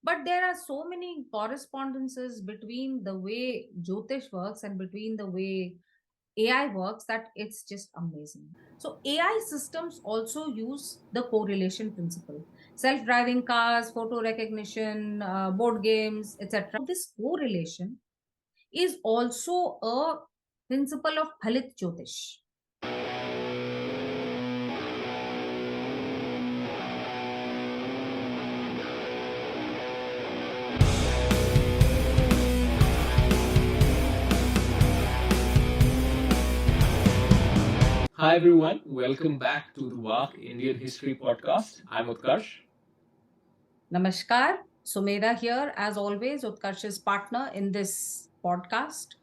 But there are so many correspondences between the way Jyotish works and between the way AI works that it's just amazing. So AI systems also use the correlation principle. Self-driving cars, photo recognition, board games, etc. This correlation is also a principle of Phalit Jyotish. Hi everyone, welcome back to the WAC Indian History Podcast. I'm Utkarsh. Namaskar. Sumedha here, as always, Utkarsh's partner in this podcast.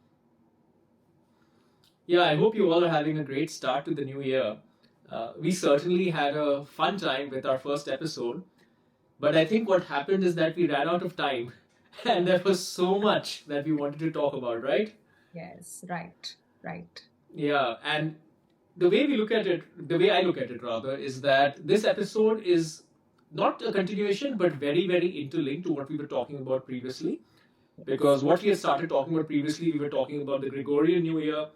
Yeah, I hope you all are having a great start to the new year. We certainly had a fun time with our first episode, but I think what happened is that we ran out of time and there was so much that we wanted to talk about, right? Yes, right, right. Yeah, and the way we look at it, the way I look at it rather, is that this episode is not a continuation but very, very interlinked to what we were talking about previously. Because what we had started talking about previously, we were talking about the Gregorian New Year.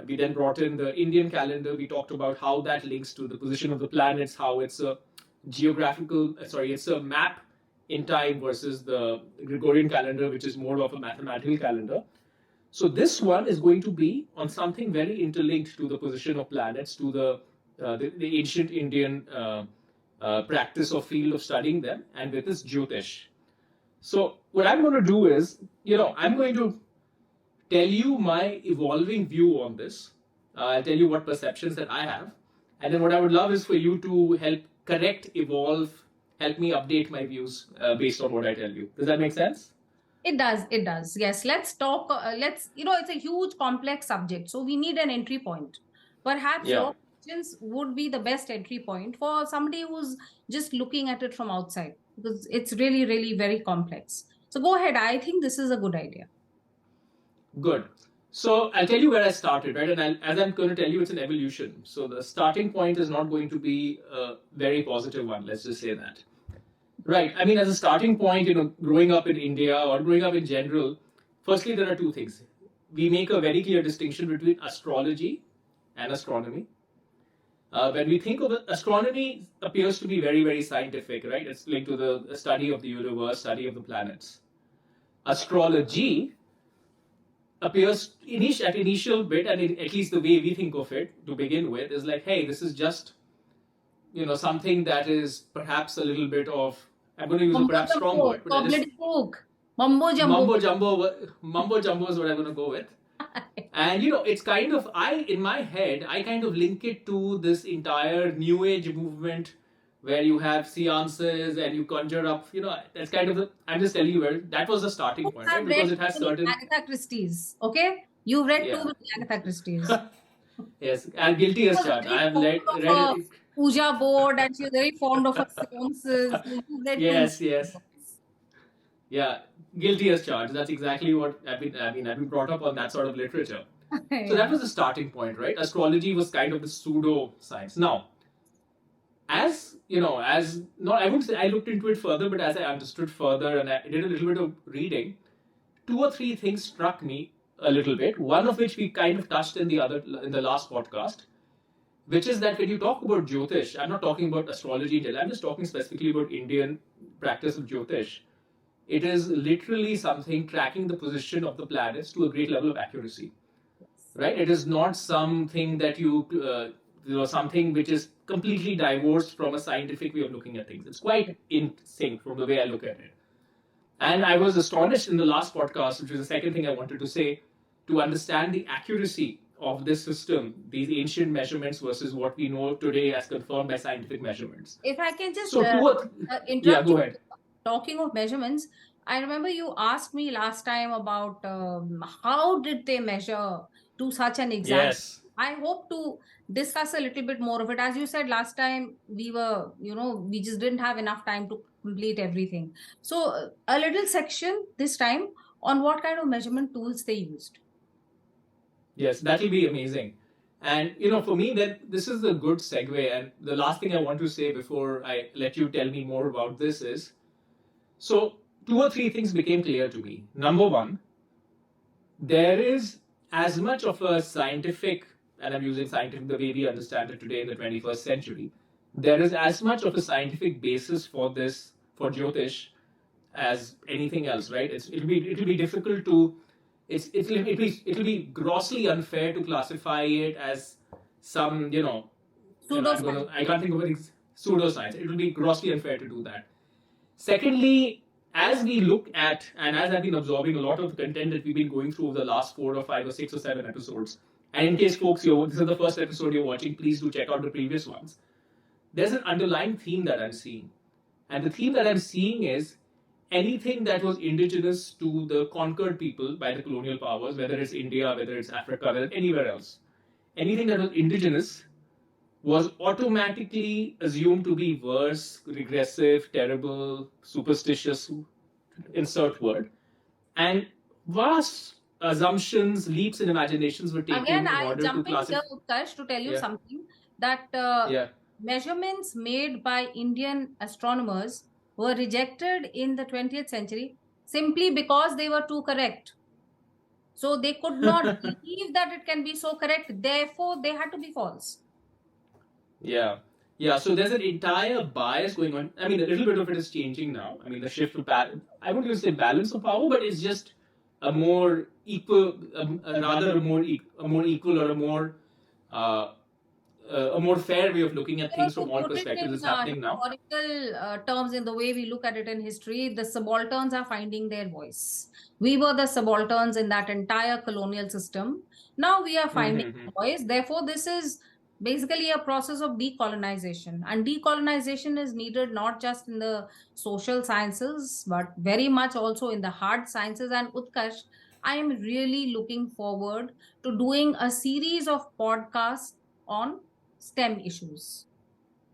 We then brought in the Indian calendar. We talked about how that links to the position of the planets, how it's a it's a map in time versus the Gregorian calendar, which is more of a mathematical calendar. So this one is going to be on something very interlinked to the position of planets, to the ancient Indian practice or field of studying them, and with this Jyotish. So what I'm going to do is, I'm going to tell you my evolving view on this. I'll tell you what perceptions that I have, and then what I would love is for you to help correct, evolve, help me update my views based on what I tell you. Does that make sense? It does, it does. Yes, let's talk. It's a huge, complex subject. So we need an entry point. Perhaps Yeah. your questions would be the best entry point for somebody who's just looking at it from outside because it's really, really very complex. So go ahead. I think this is a good idea. Good. So I'll tell you where I started, right? And as I'm going to tell you, it's an evolution. So the starting point is not going to be a very positive one. Let's just say that. Right. I mean, as a starting point, growing up in India or growing up in general, firstly, there are two things. We make a very clear distinction between astrology and astronomy. When we think of it, astronomy appears to be very, very scientific, right? It's linked to the study of the universe, study of the planets. Astrology appears at initial bit, and at least the way we think of it to begin with, is like, hey, this is just something that is perhaps a little bit of, I'm going to use a Mumbo perhaps strong jumbo, word, but that is Mumbo jumbo. mumbo jumbo is what I'm going to go with. And it's kind of, in my head, I kind of link it to this entire new age movement where you have seances and you conjure up, that's kind of I'm just telling you where that was the starting point, right? I've Because read it has too many certain, Agatha Christie's. Okay, you've read too yeah. many Agatha Christie's. Yes, and guilty as Was charged. very I have fond read of a it. puja board and she was very fond of her seances. So you read too Yes, many yes. books. Yeah, guilty as charged. That's exactly what I've been brought up on that sort of literature. So that Yeah. was the starting point, right? Astrology was kind of the pseudo science. Now, as not I wouldn't say I looked into it further, but as I understood further and I did a little bit of reading, two or three things struck me a little bit. One of which we kind of touched in the last podcast, which is that when you talk about Jyotish, I'm not talking about astrology in general, I'm just talking specifically about Indian practice of Jyotish. It is literally something tracking the position of the planets to a great level of accuracy, right? It is not something that something which is completely divorced from a scientific way of looking at things. It's quite in sync from the way I look at it. And I was astonished in the last podcast, which was the second thing I wanted to say, to understand the accuracy of this system, these ancient measurements versus what we know today as confirmed by scientific measurements. If I can just So, yeah, interrupt go you, ahead. talking of measurements, I remember you asked me last time about how did they measure to such an exact. Yes. I hope to discuss a little bit more of it. As you said last time, we just didn't have enough time to complete everything. So a little section this time on what kind of measurement tools they used. Yes, that'll be amazing. And for me, that this is a good segue. And the last thing I want to say before I let you tell me more about this is, so two or three things became clear to me. Number one, there is as much of a scientific, and I'm using scientific the way we understand it today in the 21st century, there is as much of a scientific basis for this, for Jyotish, as anything else, right? It'll be difficult to, it'll be grossly unfair to classify it as some, Pseudoscience. I can't think of any pseudoscience. It will be grossly unfair to do that. Secondly, as we look at, and as I've been absorbing a lot of the content that we've been going through over the last 4 or 5 or 6 or 7 episodes, and in case folks, this is the first episode you're watching, please do check out the previous ones. There's an underlying theme that I'm seeing. And the theme that I'm seeing is anything that was indigenous to the conquered people by the colonial powers, whether it's India, whether it's Africa, whether it's anywhere else, anything that was indigenous was automatically assumed to be worse, regressive, terrible, superstitious, insert word. And vast assumptions, leaps in imaginations were taken Again, in I'll order to jump in classify. here, Utkarsh, to tell you Yeah. something that Yeah. measurements made by Indian astronomers were rejected in the 20th century simply because they were too correct. So they could not believe that it can be so correct. Therefore, they had to be false. Yeah. Yeah, so there's an entire bias going on. I mean, a little bit of it is changing now. I mean, the shift of I wouldn't even say balance of power, but it's just a more equal, rather a more equal or uh, a more fair way of looking at You know, things to from all put it perspectives in is happening now. historical terms, in the way we look at it in history, the subalterns are finding their voice. We were the subalterns in that entire colonial system. Now we are finding Mm-hmm. our voice. Therefore, this is basically a process of decolonization. And decolonization is needed not just in the social sciences, but very much also in the hard sciences. And Utkarsh, I am really looking forward to doing a series of podcasts on STEM issues.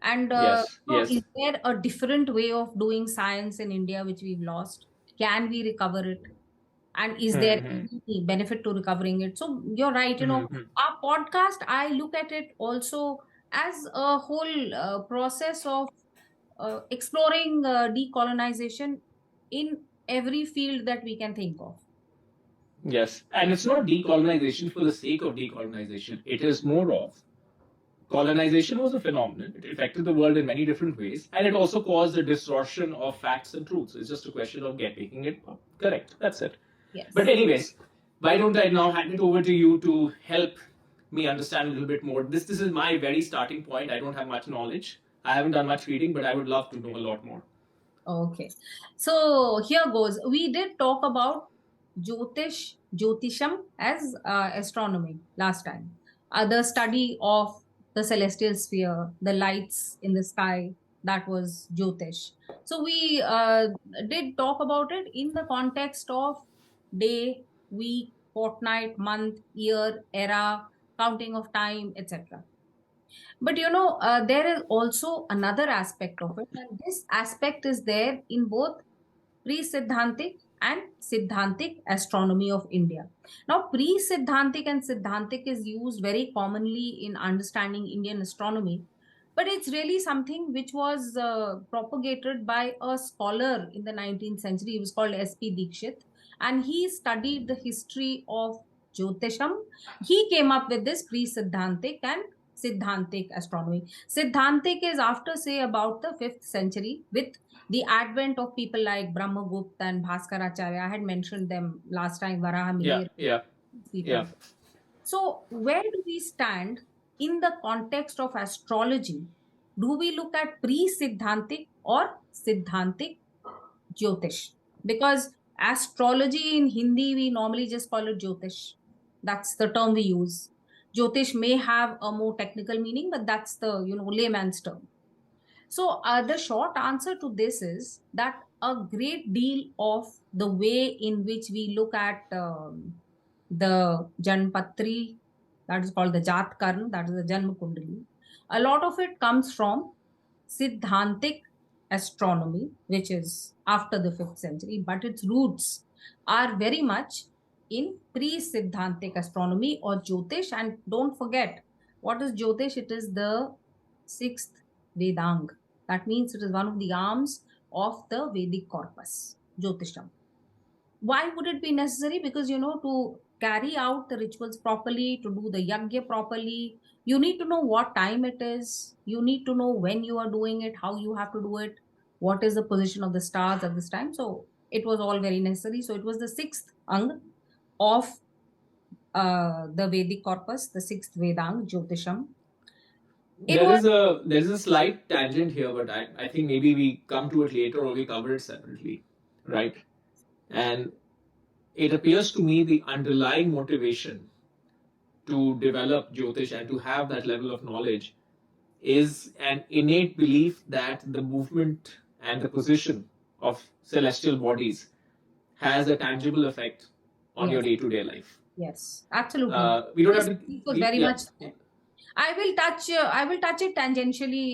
And Yes, is yes. there a different way of doing science in India which we've lost? Can we recover it? And is there Mm-hmm. any benefit to recovering it? So you're right. Mm-hmm. Our podcast, I look at it also as a whole process of exploring decolonization in every field that we can think of. Yes, and it's not decolonization for the sake of decolonization. It is more of colonization was a phenomenon. It affected the world in many different ways, and it also caused a distortion of facts and truths. It's just a question of making it correct. That's it. But Yes. anyways, why don't I now hand it over to you to help me understand a little bit more? This is my very starting point. I don't have much knowledge. I haven't done much reading, but I would love to know a lot more. Okay. So here goes. We did talk about Jyotisham as astronomy last time. The study of the celestial sphere, the lights in the sky, that was Jyotish. So we did talk about it in the context of day, week, fortnight, month, year, era, counting of time, etc. But there is also another aspect of it, and this aspect is there in both pre-Siddhantic and Siddhantic astronomy of India. Now, pre-Siddhantic and Siddhantic is used very commonly in understanding Indian astronomy, but it's really something which was propagated by a scholar in the 19th century. He was called S.P. Dikshit, and he studied the history of Jyotisham. He came up with this pre-Siddhantic and Siddhantic astronomy. Siddhantic is after, say, about the 5th century, with the advent of people like Brahmagupta and Bhaskaracharya. I had mentioned them last time, Varaha Yeah, Mihir, yeah, people. yeah. So, where do we stand in the context of astrology? Do we look at pre-Siddhantic or Siddhantic Jyotish? Because astrology in Hindi, we normally just call it Jyotish. That's the term we use. Jyotish may have a more technical meaning, but that's the layman's term. So, the short answer to this is that a great deal of the way in which we look at the Janpatri, that is called the Jat Karn, that is the Janma Kundali, a lot of it comes from Siddhantic astronomy, which is after the 5th century, but its roots are very much in pre Siddhantic astronomy or Jyotish. And don't forget, what is Jyotish? It is the sixth Vedang. That means it is one of the arms of the Vedic corpus. Jyotisham. Why would it be necessary? Because, to carry out the rituals properly, to do the yagya properly, you need to know what time it is. You need to know when you are doing it, how you have to do it, what is the position of the stars at this time. So it was all very necessary. So it was the sixth ang of the Vedic corpus, the sixth Vedang, Jyotisham. It was There is a slight tangent here, but I think maybe we come to it later or we cover it separately, right? And it appears to me the underlying motivation to develop Jyotish and to have that level of knowledge is an innate belief that the movement and the position of celestial bodies has a tangible effect on your yes, day-to-day life. yes, absolutely. We don't have This to. belief was very Yeah. much there. I will touch it tangentially,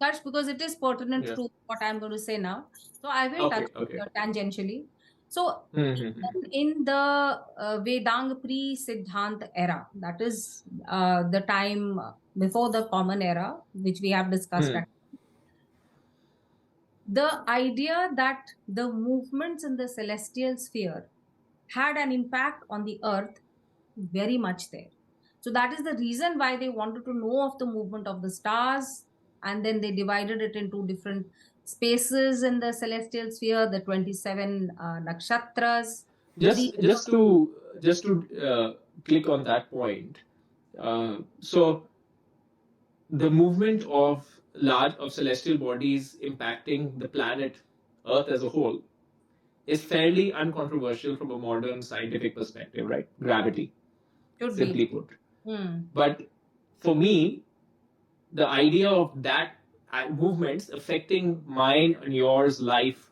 Karsh, because it is pertinent Yeah. to what I'm going to say now. So I will touch Okay. Okay. it tangentially. So Mm-hmm. in the Vedang pre-Siddhant era, that is the time before the common era, which we have discussed, the idea that the movements in the celestial sphere had an impact on the earth very much there. So that is the reason why they wanted to know of the movement of the stars, and then they divided it into different spaces in the celestial sphere, the 27 nakshatras. The Just to click on that point. So the movement of celestial bodies impacting the planet Earth as a whole is fairly uncontroversial from a modern scientific perspective, right? Gravity, should be. simply put. Hmm. But for me, the idea of that movements affecting mine and yours life,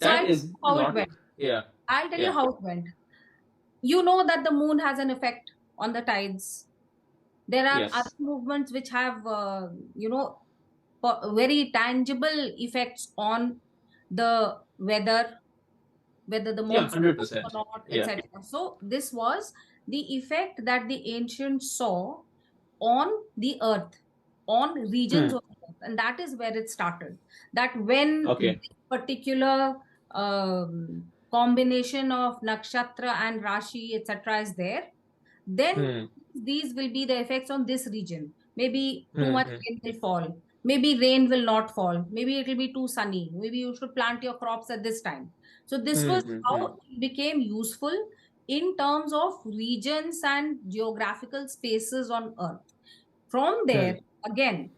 So that I'll tell is you how it not. went. Yeah. I'll tell you Yeah. how it went. You know that the moon has an effect on the tides. There are other Yes. movements which have, very tangible effects on the weather, whether the Yeah. monsoon comes or 100%. not, Yeah. etc. So this was the effect that the ancients saw on the earth, on regions Hmm. of the earth, and that is where it started. That when Okay. this particular combination of nakshatra and rashi, etc., is there, then Hmm. these will be the effects on this region. Maybe too Hmm. much Hmm. rain will fall. Maybe rain will not fall. Maybe it will be too sunny. Maybe you should plant your crops at this time. So this Hmm. was Hmm. Hmm. how it became useful in terms of regions and geographical spaces on Earth. From Hmm. there, again,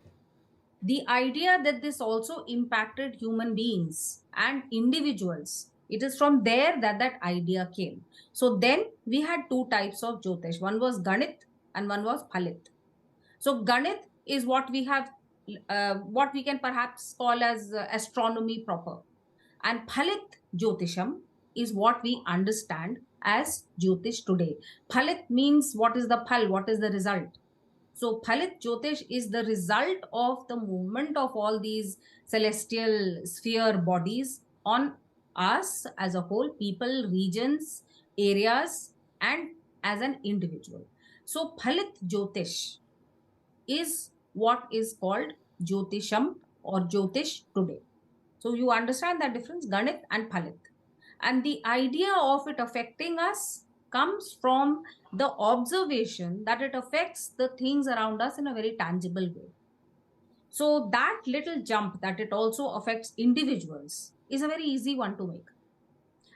the idea that this also impacted human beings and individuals, it is from there that that idea came. So then we had two types of Jyotish. One was Ganit and one was Phalit. So Ganit is what we have, what we can perhaps call as astronomy proper. And Phalit Jyotisham is what we understand as Jyotish today. Phalit means what is the phal, what is the result. So Phalit Jyotish is the result of the movement of all these celestial sphere bodies on us as a whole, people, regions, areas, and as an individual. So Phalit Jyotish is what is called Jyotisham or Jyotish today. So you understand that difference, Ganit and Phalit. And the idea of it affecting us comes from the observation that it affects the things around us in a very tangible way. So that little jump that it also affects individuals is a very easy one to make.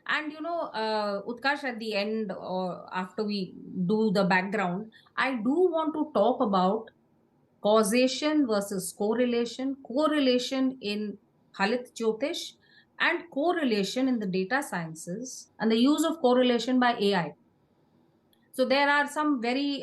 And Utkarsh, at the end or after we do the background, I do want to talk about causation versus correlation in Halit Jyotish, and correlation in the data sciences, and the use of correlation by AI. So there are some very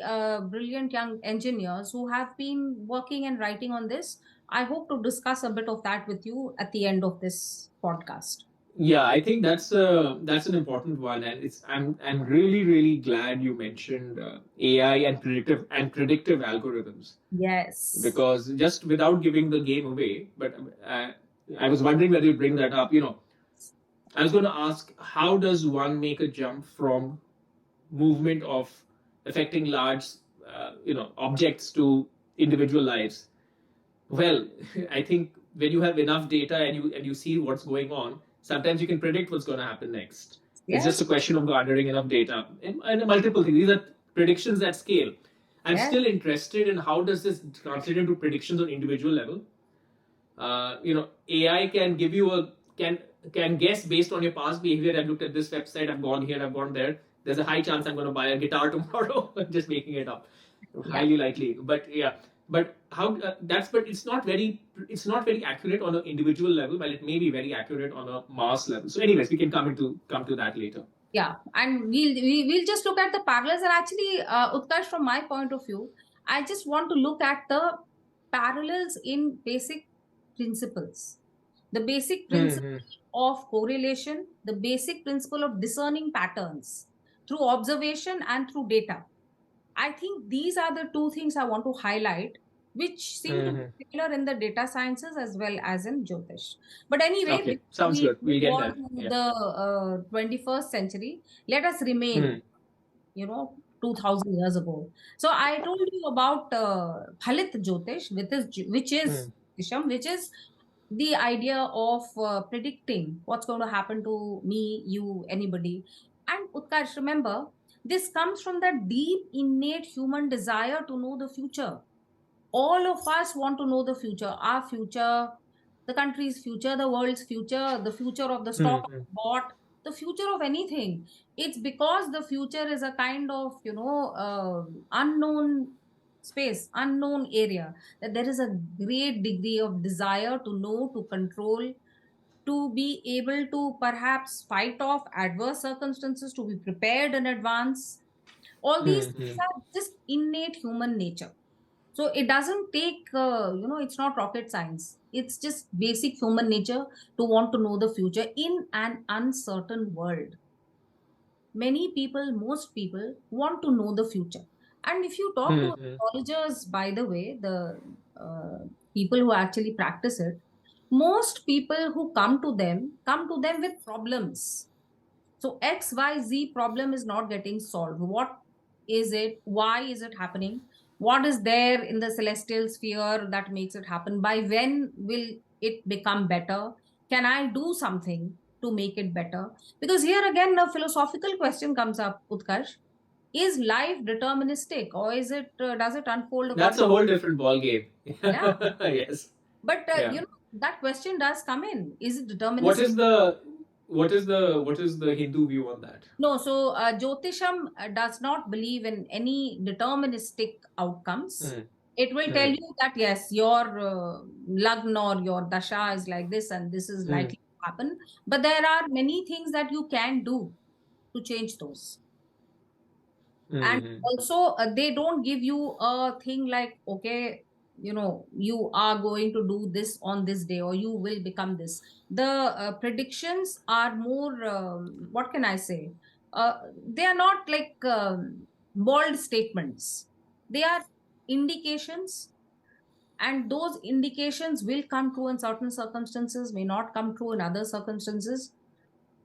brilliant young engineers who have been working and writing on this. I hope to discuss a bit of that with you at the end of this podcast. Yeah, I think that's an important one, and I'm really glad you mentioned AI and predictive algorithms, Yes. because just without giving the game away, but I was wondering whether you bring that up. I was going to ask, how does one make a jump from movement of affecting large, objects to individual lives? Well, I think when you have enough data and you see what's going on, Sometimes you can predict what's going to happen next. It's just Yes, a question of gathering enough data and multiple things. These are predictions at scale. I'm yes, still interested in how does this translate into predictions on individual level. AI can give you a can guess based on your past behavior. I've looked at this website, I've gone here, I've gone there. There's a high chance I'm going to buy a guitar tomorrow. I'm just making it up. yeah. Highly likely, but yeah. But how that's but it's not very accurate on an individual level, while it may be very accurate on a mass level. So, anyways, we can come to that later. Yeah, and we'll just look at the parallels. And actually, Utkarsh, from my point of view, I just want to look at the parallels in basic principles. The basic principle Hmm. of correlation, the basic principle of discerning patterns through observation and through data. I think these are the two things I want to highlight, which seem to be Hmm. similar in the data sciences as well as in Jyotish. But anyway, Okay, before sounds we good. We'll move get on there. to Yeah. the 21st century, let us remain, Hmm. 2000 years ago. So I told you about Phalit Jyotish, which is Hmm. Isham, which is the idea of predicting what's going to happen to me, you, anybody. And Utkarsh, remember, this comes from that deep, innate human desire to know the future. All of us want to know the future, our future, the country's future, the world's future, the future of the stock Hmm. bought, the future of anything. It's because the future is a kind of, unknown space, unknown area, that there is a great degree of desire to know, to control, to be able to perhaps fight off adverse circumstances, to be prepared in advance. All these things Hmm. are just innate human nature. So it doesn't take, it's not rocket science. It's just basic human nature to want to know the future in an uncertain world. Many people, most people want to know the future. And if you talk Hmm. to Hmm. astrologers, by the way, the people who actually practice it, most people who come to them with problems. So XYZ problem is not getting solved. What is it? Why is it happening? What is there in the celestial sphere that makes it happen? By when will it become better? Can I do something to make it better? Because here again, a philosophical question comes up, Utkarsh. Is life deterministic, or is it does it unfold That's according? a whole different ball game. Yeah, Yes. but Yeah. that question does come in. Is it What deterministic? is the what is the Hindu view on that? No, so Jyotisham does not believe in any deterministic outcomes. Hmm. It will tell Hmm. you that yes, your lagna or your dasha is like this and this is Hmm. likely to happen. But there are many things that you can do to change those. And Hmm. also, they don't give you a thing like, okay, you are going to do this on this day or you will become this. The predictions are more, what can I say? uh, they are not like bold statements. They are indications, and those indications will come true in certain circumstances, may not come true in other circumstances,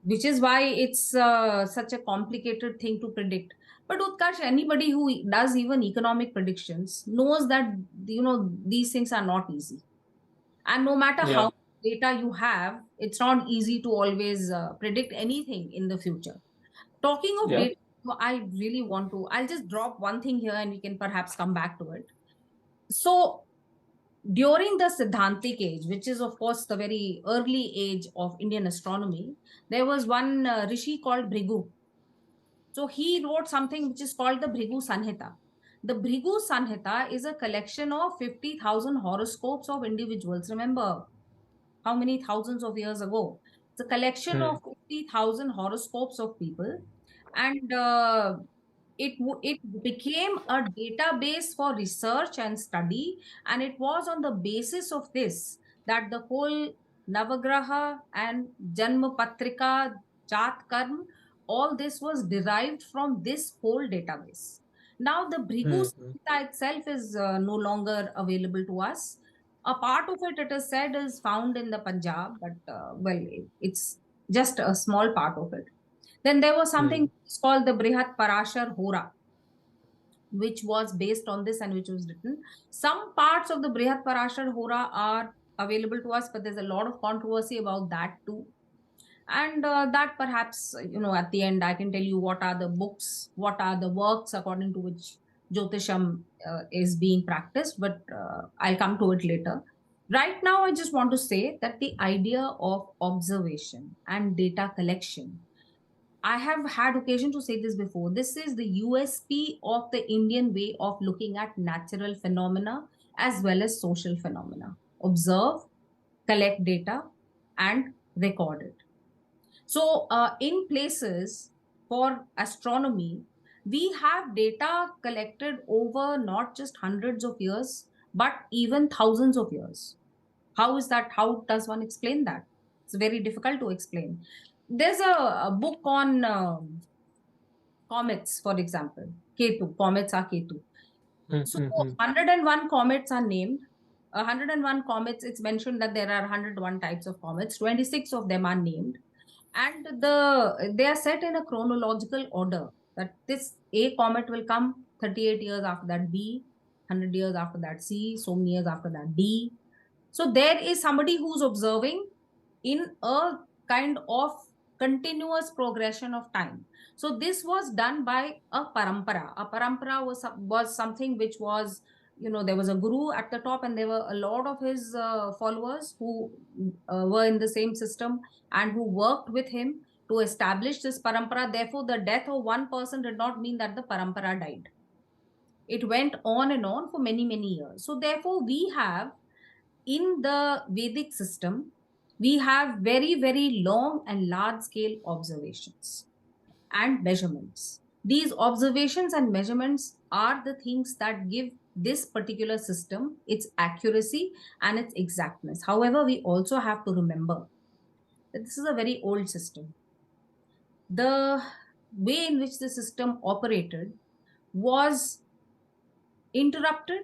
which is why it's such a complicated thing to predict. But Utkarsh, anybody who does even economic predictions knows that these things are not easy, and no matter Yeah. how data you have, it's not easy to always predict anything in the future. Talking of Yeah. data, I really want to, I'll just drop one thing here and we can perhaps come back to it. So during the Siddhantic age, which is of course the very early age of Indian astronomy, there was one rishi called Bhrigu. So he wrote something which is called the Bhrigu Sanhita. The Bhrigu Sanhita is a collection of 50,000 horoscopes of individuals. Remember how many thousands of years ago? It's a collection Hmm. of 50,000 horoscopes of people. And it became a database for research and study, and it was on the basis of this that the whole Navagraha and Janma Patrika, Jat Karm, all this was derived from this whole database. Now the Bhrigu Hmm. Samhita itself is no longer available to us. A part of it, it is said, is found in the Punjab, but it's just a small part of it. Then there was Hmm. something called the Brihat Parashar Hora, which was based on this and which was written. Some parts of the Brihat Parashar Hora are available to us, but there's a lot of controversy about that too. And that perhaps, at the end, I can tell you what are the books, what are the works according to which Jyotisham is being practiced, but I'll come to it later. Right now, I just want to say that the idea of observation and data collection, I have had occasion to say this before. This is the USP of the Indian way of looking at natural phenomena as well as social phenomena. Observe, collect data, and record it. So, in places for astronomy, we have data collected over not just hundreds of years, but even thousands of years. How is that? How does one explain that? It's very difficult to explain. There's a book on comets, for example. Ketu, comets are Ketu. So Mm-hmm. 101 comets are named. 101 comets, it's mentioned that there are 101 types of comets. 26 of them are named. And they are set in a chronological order, that this A comet will come 38 years after that B, 100 years after that C, so many years after that D. So there is somebody who's observing in a kind of continuous progression of time. So this was done by a parampara. A parampara was something which was, there was a guru at the top, and there were a lot of his followers who were in the same system and who worked with him to establish this parampara. Therefore, the death of one person did not mean that the parampara died. It went on and on for many, many years. So therefore, we have in the Vedic system, we have very, very long and large scale observations and measurements. These observations and measurements are the things that give this particular system its accuracy and its exactness. However, we also have to remember that this is a very old system. The way in which the system operated was interrupted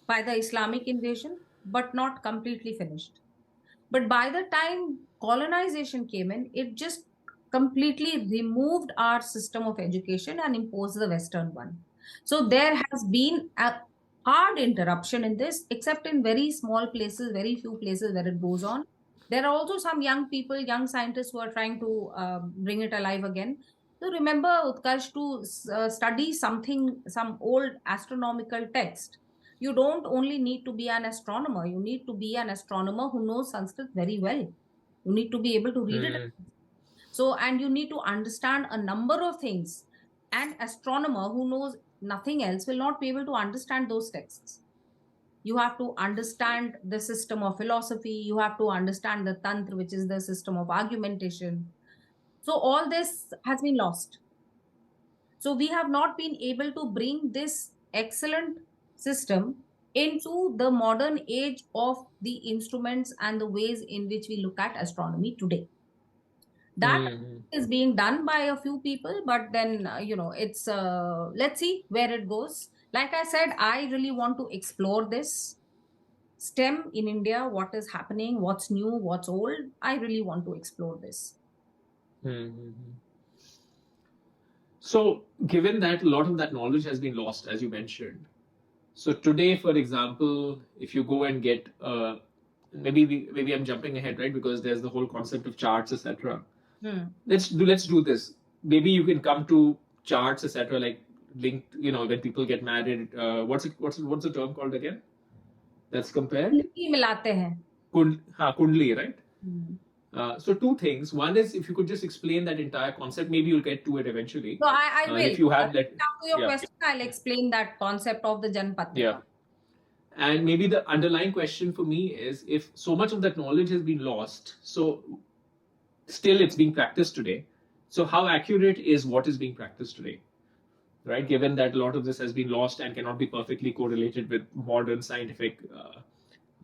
by the Islamic invasion, but not completely finished. But by the time colonization came in, it just completely removed our system of education and imposed the Western one. So there has been a hard interruption in this, except in very small places, very few places where it goes on. There are also some young people, young scientists who are trying to bring it alive again. So remember, Utkarsh, to study something, some old astronomical text, you don't only need to be an astronomer, you need to be an astronomer who knows Sanskrit very well. You need to be able to read it. Mm. So, and you need to understand a number of things. An astronomer who knows nothing else will not be able to understand those texts. You have to understand the system of philosophy, you have to understand the tantra, which is the system of argumentation. So all this has been lost. So we have not been able to bring this excellent system into the modern age of the instruments and the ways in which we look at astronomy today. That Mm. is being done by a few people, but then, it's, let's see where it goes. Like I said, I really want to explore this STEM in India, what is happening, what's new, what's old. I really want to explore this. Mm. So, given that a lot of that knowledge has been lost, as you mentioned, so today, for example, if you go and get maybe I'm jumping ahead, right? Because there's the whole concept of charts, etc. Hmm. Let's do this. Maybe you can come to charts, etc. Like linked, when people get married. What's the term called again? That's compared. मिलाते हैं. Kundli, right? Hmm. So two things. One is if you could just explain that entire concept. Maybe you'll get to it eventually. So I will. If you have that, To your yeah, question, I'll explain that concept of the yeah. Janpatrika. And maybe the underlying question for me is if so much of that knowledge has been lost, so still it's being practiced today. So how accurate is what is being practiced today? Right, given that a lot of this has been lost and cannot be perfectly correlated with modern scientific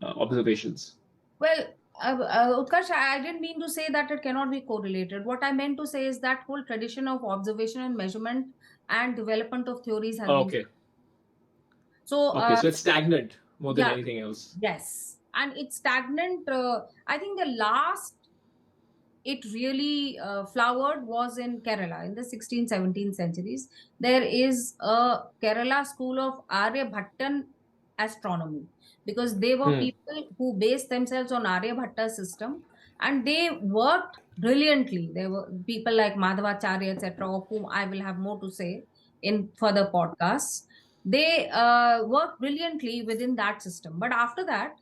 observations. Well, Utkarsh, I didn't mean to say that it cannot be correlated. What I meant to say is that whole tradition of observation and measurement and development of theories has been. Okay. So, Okay, so it's stagnant more than yeah, anything else. yes. And it's stagnant. I think the last it really flowered was in Kerala in the 16th, 17th centuries. There is a Kerala school of Aryabhattan astronomy, because they were Hmm. people who based themselves on Aryabhatta's system, and they worked brilliantly. There were people like Madhavacharya, etc., of whom I will have more to say in further podcasts. They work brilliantly within that system. But after that,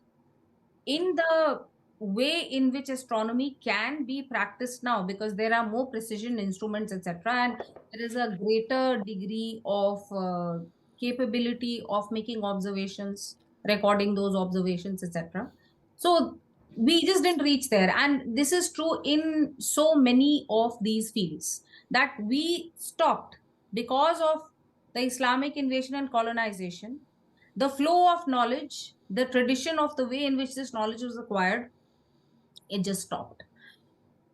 in the way in which astronomy can be practiced now, because there are more precision instruments, etc., and there is a greater degree of capability of making observations, recording those observations, etc. So we just didn't reach there, and this is true in so many of these fields, that we stopped because of the Islamic invasion and colonization. The flow of knowledge, the tradition of the way in which this knowledge was acquired, it just stopped.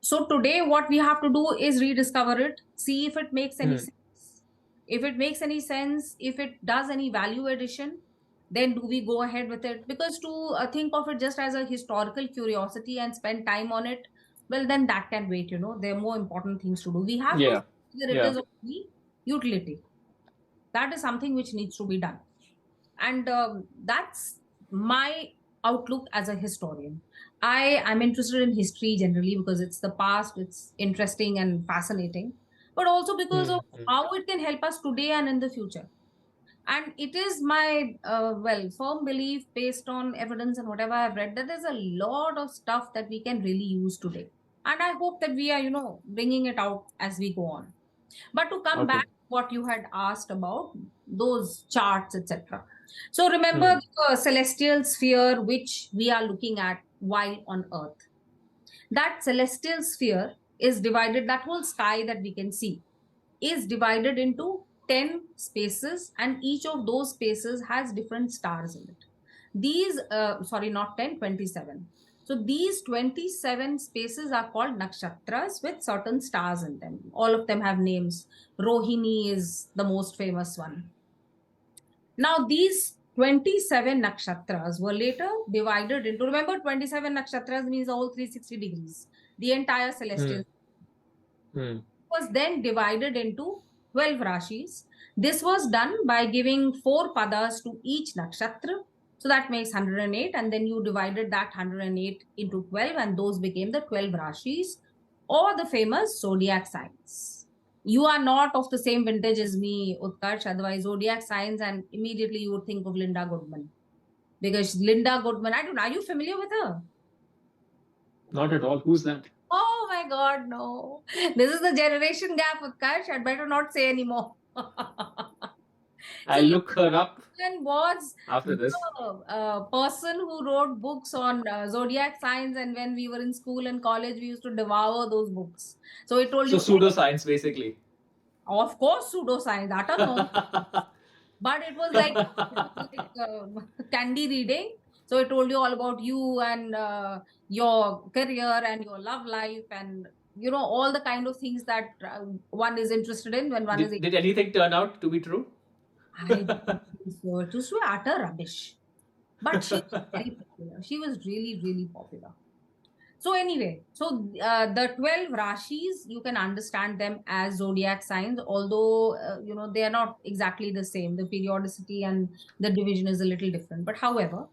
So today, what we have to do is rediscover it, see if it makes any Hmm. sense. If it makes any sense, if it does any value addition, then do we go ahead with it? Because to think of it just as a historical curiosity and spend time on it, well, then that can wait. There are more important things to do. We have to Yeah. see whether it Yeah. is of the utility. That is something which needs to be done. And that's my outlook as a historian. I am interested in history generally because it's the past, it's interesting and fascinating, but also because Hmm. of Hmm. how it can help us today and in the future. And it is my firm belief, based on evidence and whatever I've read, that there's a lot of stuff that we can really use today, and I hope that we are bringing it out as we go on. But to come back Okay. to what you had asked about those charts, etc. So remember Hmm. the celestial sphere which we are looking at while on Earth. That celestial sphere is divided, that whole sky that we can see is divided into 10 spaces, and each of those spaces has different stars in it. These, sorry, not 10, 27. So these 27 spaces are called nakshatras with certain stars in them. All of them have names. Rohini is the most famous one. Now, these 27 nakshatras were later divided into, remember, 27 nakshatras means the whole 360 degrees, the entire celestial Hmm. Hmm. was then divided into 12 rashis. This was done by giving 4 padas to each nakshatra. So that makes 108. And then you divided that 108 into 12, and those became the 12 rashis, or the famous zodiac signs. You are not of the same vintage as me, Utkarsh. Otherwise, zodiac signs, and immediately you would think of Linda Goodman. Because Linda Goodman, I don't know, are you familiar with her? Not at all. Who's that? Oh my God, no. This is the generation gap, Utkarsh. I'd better not say anymore. I'll See, look her up Lincoln was after this. the person who wrote books on zodiac signs, and when we were in school and college, we used to devour those books. So it told So you, pseudoscience, basically. of course, pseudoscience, utter nonsense. But it was like candy reading. So it told you all about you and your career and your love life, and all the kind of things that one is interested in when one is. Did anything turn out to be true? I don't think so. It was utter rubbish. But she was very popular. She was really, really popular. So anyway, so the 12 rashis, you can understand them as zodiac signs, although they are not exactly the same. The periodicity and the division is a little different. But however,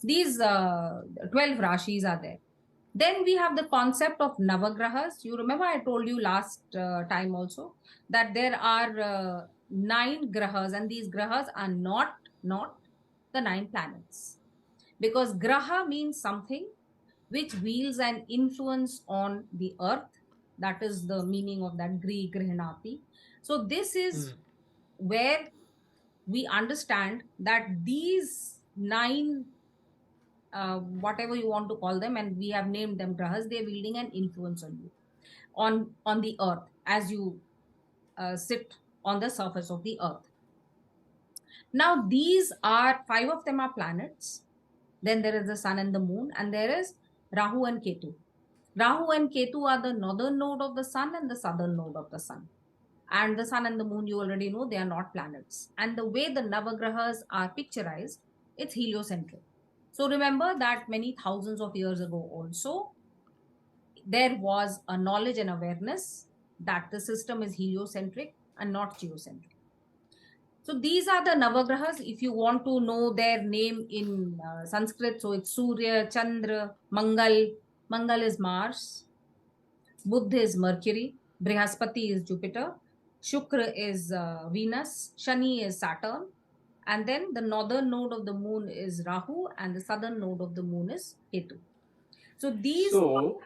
these 12 rashis are there. Then we have the concept of Navagrahas. You remember I told you last time also that there are 9 grahas, and these grahas are not the 9 planets, because graha means something which wields an influence on the earth. That is the meaning of that Greek grihnati. So this is Hmm. where we understand that these 9, whatever you want to call them, and we have named them grahas, they're wielding an influence on you, on the earth, as you sit on the surface of the earth. Now these are 5 of them are planets. Then there is the sun and the moon, and there is Rahu and Ketu. Rahu and Ketu are the northern node of the sun and the southern node of the sun. And the sun and the moon, you already know, they are not planets. And the way the Navagrahas are picturized, it's heliocentric. So remember that many thousands of years ago also, there was a knowledge and awareness that the system is heliocentric and not geocentric. So these are the Navagrahas. If you want to know their name in Sanskrit, so it's Surya, Chandra, Mangal. Mangal is Mars. Buddha is Mercury, Brihaspati is Jupiter, Shukra is Venus, Shani is Saturn, and then the northern node of the moon is Rahu, and the southern node of the moon is Ketu. So these, So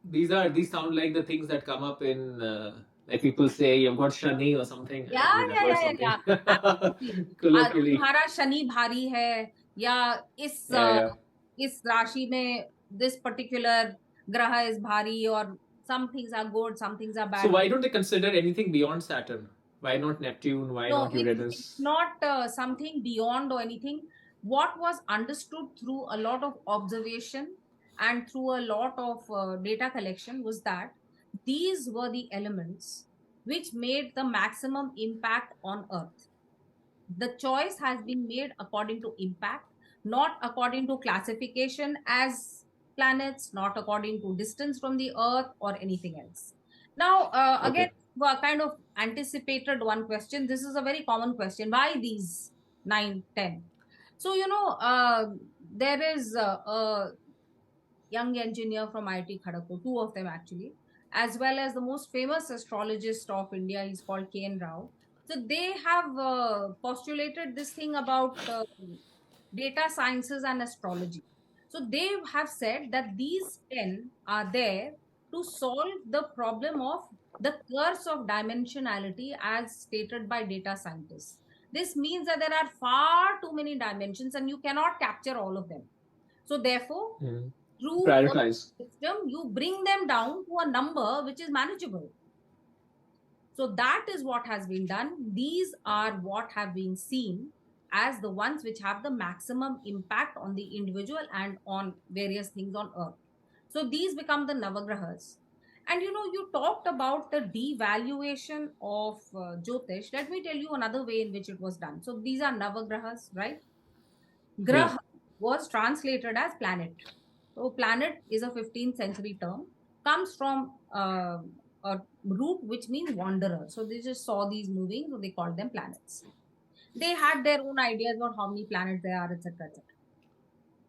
these sound like the things that come up in like people say you've got Shani or something. yeah, I mean, I've yeah, heard yeah, yeah, something yeah, absolutely. colloquially. तुम्हारा शनि भारी है या Yeah, yeah. इस राशि में this particular graha is bhari, or some things are good, some things are So bad. why don't they consider anything beyond Saturn? Why not Neptune? Why No, not it's Uranus? not something beyond or anything. What was understood through a lot of observation and through a lot of data collection was that these were the elements which made the maximum impact on Earth. The choice has been made according to impact, not according to classification as planets, not according to distance from the Earth or anything else. Now, again, Okay. well, kind of anticipated one question. This is a very common question. Why these 9, 10? So, there is a young engineer from IIT Kharagpur, two of them actually, as well as the most famous astrologist of India. He's called K.N. Rao. So they have postulated this thing about data sciences and astrology. So they have said that these 10 are there to solve the problem of the curse of dimensionality as stated by data scientists. This means that there are far too many dimensions and you cannot capture all of them. So therefore, Mm. through a Prioritize. system, you bring them down to a number which is manageable. So that is what has been done. These are what have been seen as the ones which have the maximum impact on the individual and on various things on earth. So these become the Navagrahas. And you talked about the devaluation of Jyotish. Let me tell you another way in which it was done. So these are Navagrahas, right? Yeah. Graha was translated as planet. So planet is a 15th century term, comes from a root which means wanderer. So they just saw these moving, so they called them planets. They had their own ideas about how many planets there are, etc., etc.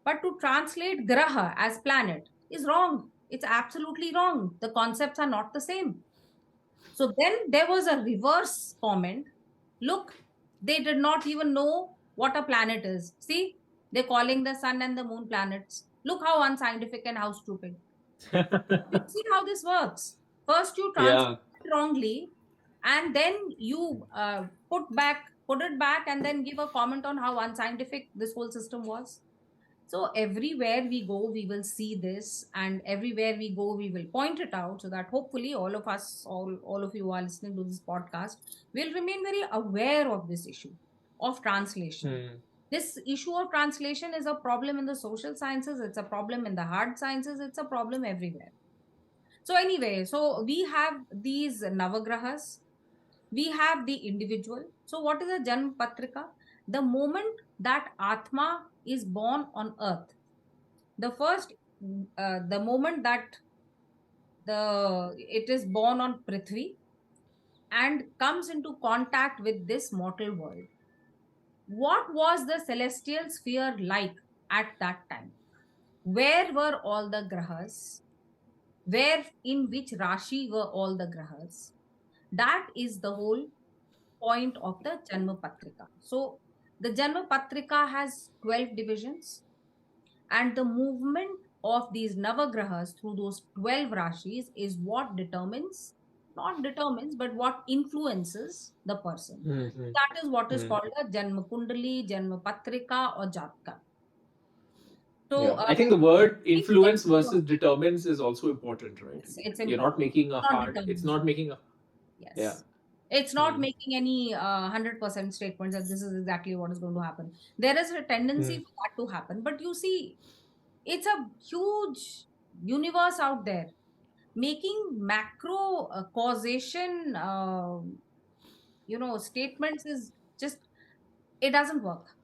But to translate graha as planet is wrong. It's absolutely wrong. The concepts are not the same. So then there was a reverse comment. Look, they did not even know what a planet is. See, they're calling the sun and the moon planets. Look how unscientific and how stupid. You see how this works. First, you translate Yeah. it wrongly, and then you put it back, and then give a comment on how unscientific this whole system was. So everywhere we go, we will see this, and everywhere we go, we will point it out so that hopefully all of us, all of you who are listening to this podcast, will remain very aware of this issue of translation. Hmm. This issue of translation is a problem in the social sciences, it's a problem in the hard sciences, it's a problem everywhere. So anyway, so we have these Navagrahas, we have the individual. So what is a Janma Patrika? The moment that Atma is born on earth, the first the moment that the it is born on Prithvi and comes into contact with this mortal world, what was the celestial sphere like at that time? Where were all the grahas? Where, in which rashi were all the grahas? That is the whole point of the Janma Patrika. So the Janma Patrika has 12 divisions, and the movement of these navagrahas through those 12 rashis is what determines, not determines, but what influences the person. Hmm. That is what is Hmm. called a Janma Kundali, Janma Patrika, or Jatka. So Yeah. I think the word it can influence work. versus determines is also important, right? It's You're not important. making a Not hard. It's determined. not making a. Yeah. Yes. It's not Hmm. making any 100% statements that this is exactly what is going to happen. There is a tendency Hmm. for that to happen. But you see, it's a huge universe out there. Making macro causation, statements is just, it doesn't work.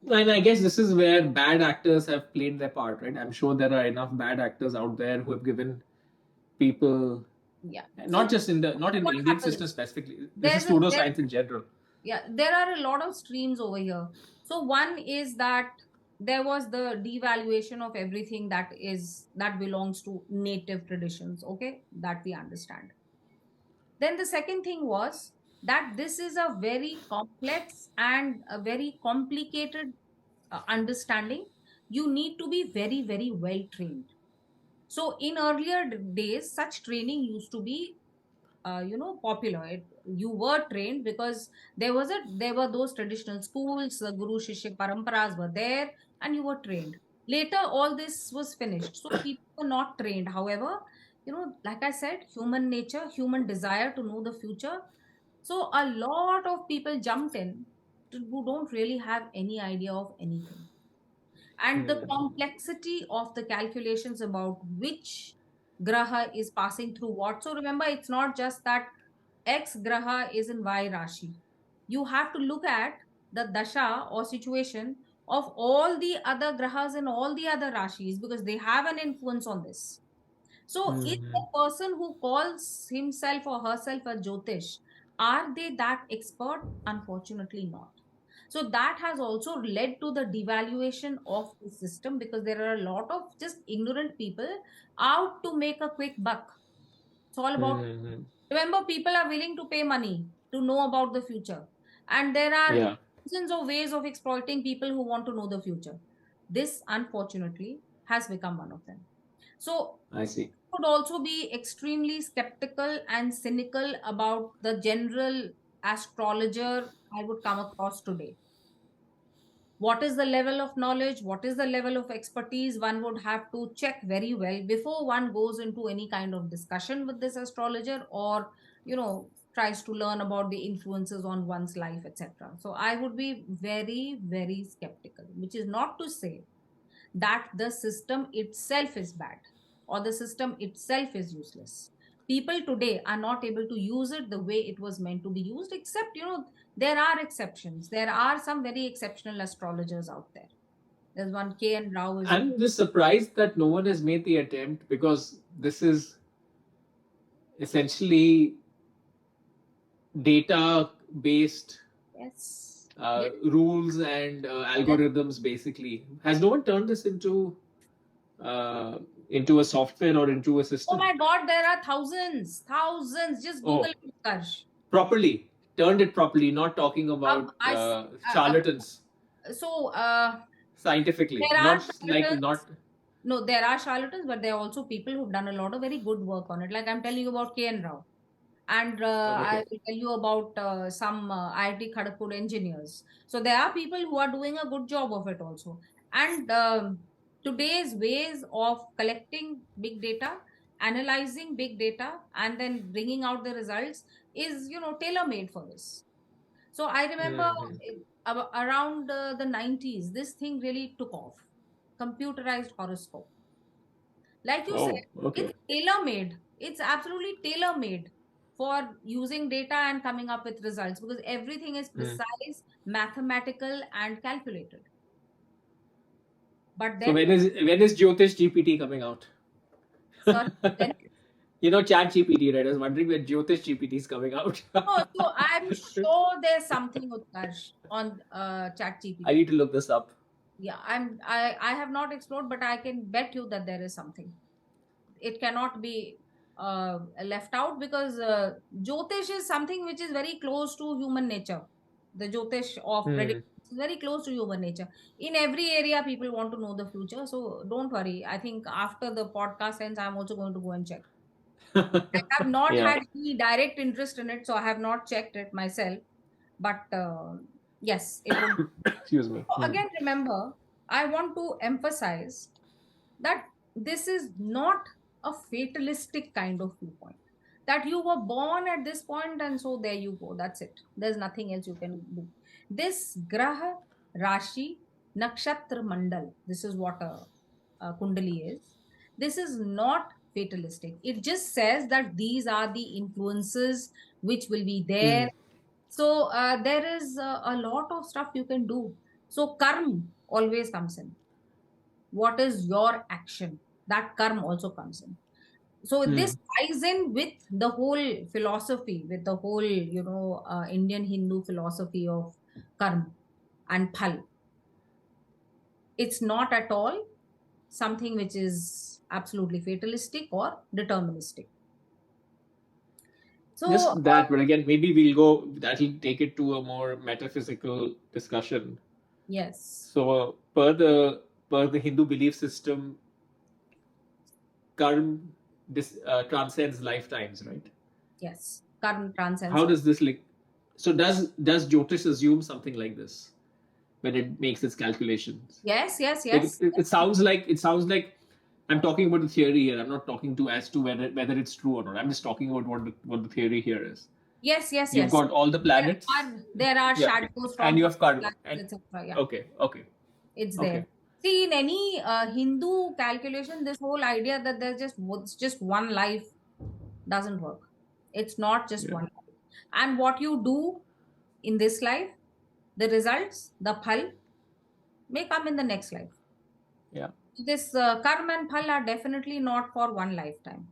And I guess this is where bad actors have played their part, right? I'm sure there are enough bad actors out there who have given people, Yeah. So not just in the, not in the what Indian system happens? specifically. This is There's a there pseudoscience in general. Yeah, there are a lot of streams over here. So one is that there was the devaluation of everything that belongs to native traditions, okay, that we understand. Then the second thing was that this is a very complex and a very complicated understanding. You need to be very, very well trained. So in earlier days, such training used to be popular. You were trained because there were those traditional schools, the guru shishya paramparas were there, and you were trained. Later all this was finished, so people were not trained. However, like I said, human nature, human desire to know the future, so a lot of people jumped in who don't really have any idea of anything, and the complexity of the calculations about which graha is passing through what. So remember, it's not just that X graha is in Y Rashi. You have to look at the dasha or situation of all the other grahas and all the other rashis, because they have an influence on this. So, is the person who calls himself or herself a Jyotish, are they that expert? Unfortunately, not. So, that has also led to the devaluation of the system, because there are a lot of just ignorant people out to make a quick buck. It's all about, Mm-hmm. remember, people are willing to pay money to know about the future. And there are Yeah, thousands of ways of exploiting people who want to know the future. This, unfortunately, has become one of them. So, I see. would also be extremely skeptical and cynical about the general astrologer I would come across today. What is the level of knowledge? What is the level of expertise? One would have to check very well before one goes into any kind of discussion with this astrologer, or, tries to learn about the influences on one's life, etc. So I would be very, very skeptical, which is not to say that the system itself is bad or the system itself is useless. People today are not able to use it the way it was meant to be used, except, there are exceptions. There are some very exceptional astrologers out there. There's one K. N. Rao is a I'm just surprised that no one has made the attempt, because this is essentially data based yes. Yes. rules and Yes. algorithms. Basically, has no one turned this uh, into a software or into a Oh system? my God, there are thousands, thousands. Just Google Oh, it, Utkarsh. properly turned it properly. Not talking about I charlatans. so Scientifically, there are not like charlatans. not. No, there are charlatans, but there are also people who've done a lot of very good work on it. Like I'm telling you about K.N. Rao. And I Okay. will tell you about some IIT Kharagpur engineers. So there are people who are doing a good job of it also. And today's ways of collecting big data, analyzing big data, and then bringing out the results is, tailor made for this. So I remember Hmm. around the 90s, this thing really took off. Computerized horoscope. Like you said, Oh, it's okay. tailor made. It's absolutely tailor made for using data and coming up with results, because everything is Hmm. precise, mathematical, and calculated. But So then, when is Jyotish GPT coming out? sorry, then, Chat GPT, right? I was wondering when Jyotish GPT is coming out. no, so I'm sure there's something, Utkarsh, on I ChatGPT. need to look this up. Yeah, I have not explored, but I can bet you that there is something. It cannot be left out, because Jyotish is something which is very close to human nature. The Jyotish of prediction Hmm. is very close to human nature. In every area, people want to know the future. So don't worry. I think after the podcast ends, I'm also going to go and check. I have not Yeah. had any direct interest in it, so I have not checked it myself. But yes, it would. Excuse me. Hmm. Again, remember, I want to emphasize that this is not a fatalistic kind of viewpoint, that you were born at this point and so there you go, that's it, there's nothing else you can do. This graha, rashi, nakshatra mandal, this is what a kundali is. This is not fatalistic. It just says that these are the influences which will be Hmm. there. So there is a lot of stuff you can do. So karma always comes in. What is your action? That karma also comes in. So Hmm. this ties in with the whole philosophy, with the whole, Indian Hindu philosophy of karma and phal. It's not at all something which is absolutely fatalistic or deterministic. So, Just that, but again, maybe we'll go. That'll take it to a more metaphysical discussion. yes, So, per the Hindu belief system, karma transcends lifetimes, right? yes, current transcends. How does this like? So does Jyotish assume something like this when it makes its calculations? Yes, yes, Like yes, it sounds like I'm talking about the theory here. I'm not talking to as to whether it's true or not. I'm just talking about what the theory here is. yes, yes, You've yes. got all the planets, There are yeah, shadows and from you have karma. And planets, etc. Yeah, okay, it's there. okay. See, in any Hindu calculation, this whole idea that it's just one life doesn't work. It's not just Yeah, one life. And what you do in this life, the results, the phal, may come in the next life. yeah. This karma and phal are definitely not for one lifetime.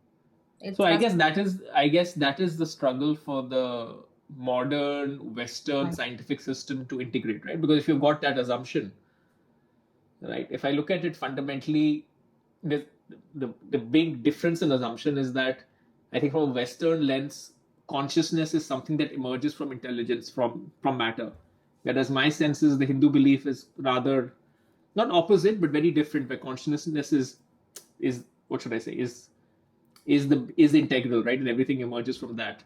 So It's I that's guess that is the struggle for the modern Western right. scientific system to integrate, right? Because if you've got that assumption, right? If I look at it fundamentally, the big difference in assumption is that I think from a Western lens, consciousness is something that emerges from intelligence, from matter. Whereas my sense is the Hindu belief is rather not opposite, but very different, where consciousness is what should I say is integral, right? And everything emerges from that.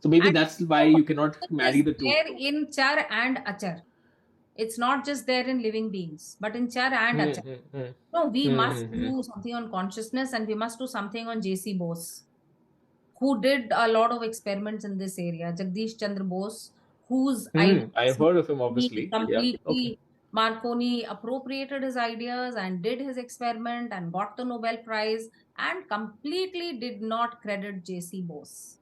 So maybe And that's why so you cannot is marry the two. there in char and achar. It's not just there in living beings, but in char and Hmm, achar. hmm, hmm. No, we Hmm, must hmm, hmm. do something on consciousness and we must do something on J.C. Bose, who did a lot of experiments in this area. Jagdish Chandra Bose, whose I've ideas heard of him, he obviously. Yeah. Okay. completely, Marconi appropriated his ideas and did his experiment and got the Nobel Prize and completely did not credit J.C. Bose,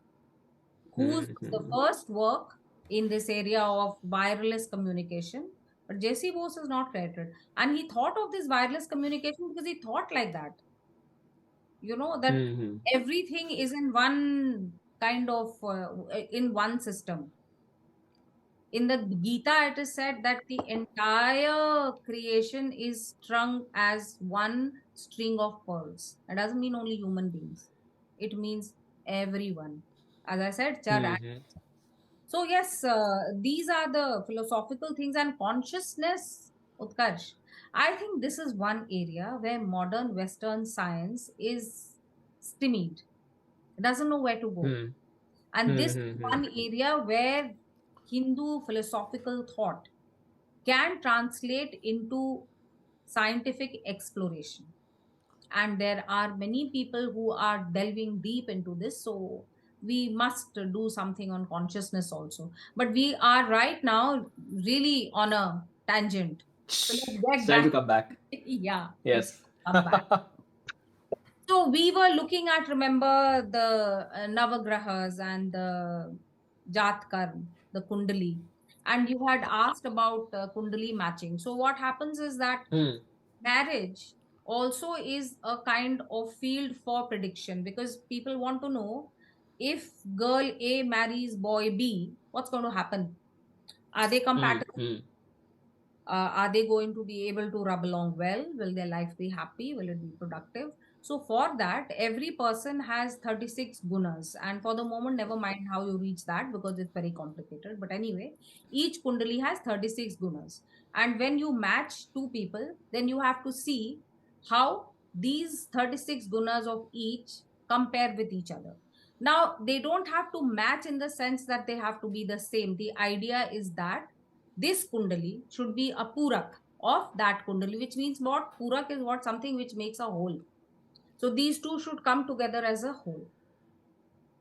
whose was the Hmm. first work in this area of wireless communication. But J.C. Bose is not credited. And he thought of this wireless communication because he thought like that, that Hmm. everything is in one kind of, in one system. In the Gita, it is said that the entire creation is strung as one string of pearls. That doesn't mean only human beings, it means everyone. As I said, char. Hmm. So, yes, these are the philosophical things and consciousness, Utkarsh. I think this is one area where modern Western science is stymied, doesn't know where to go. Hmm. And this is Hmm. one area where Hindu philosophical thought can translate into scientific exploration. And there are many people who are delving deep into this. So we must do something on consciousness also. But we are right now really on a tangent. So let's It's get time to back. come back. Yeah, let's Yes. come back. So we were looking at, remember, the Navagrahas and the Jat Karm, the Kundali. And you had asked about Kundali matching. So what happens is that Hmm. marriage also is a kind of field for prediction, because people want to know, if girl A marries boy B, what's going to happen? Are they Hmm. compatible? Hmm. Are they going to be able to rub along well? Will their life be happy? Will it be productive? So, for that, every person has 36 gunas. And for the moment, never mind how you reach that because it's very complicated. But anyway, each kundali has 36 gunas. And when you match two people, then you have to see how these 36 gunas of each compare with each other. Now, they don't have to match in the sense that they have to be the same. The idea is that this kundali should be a purak of that kundali, which means what? Purak is what? Something which makes a whole. So these two should come together as a whole.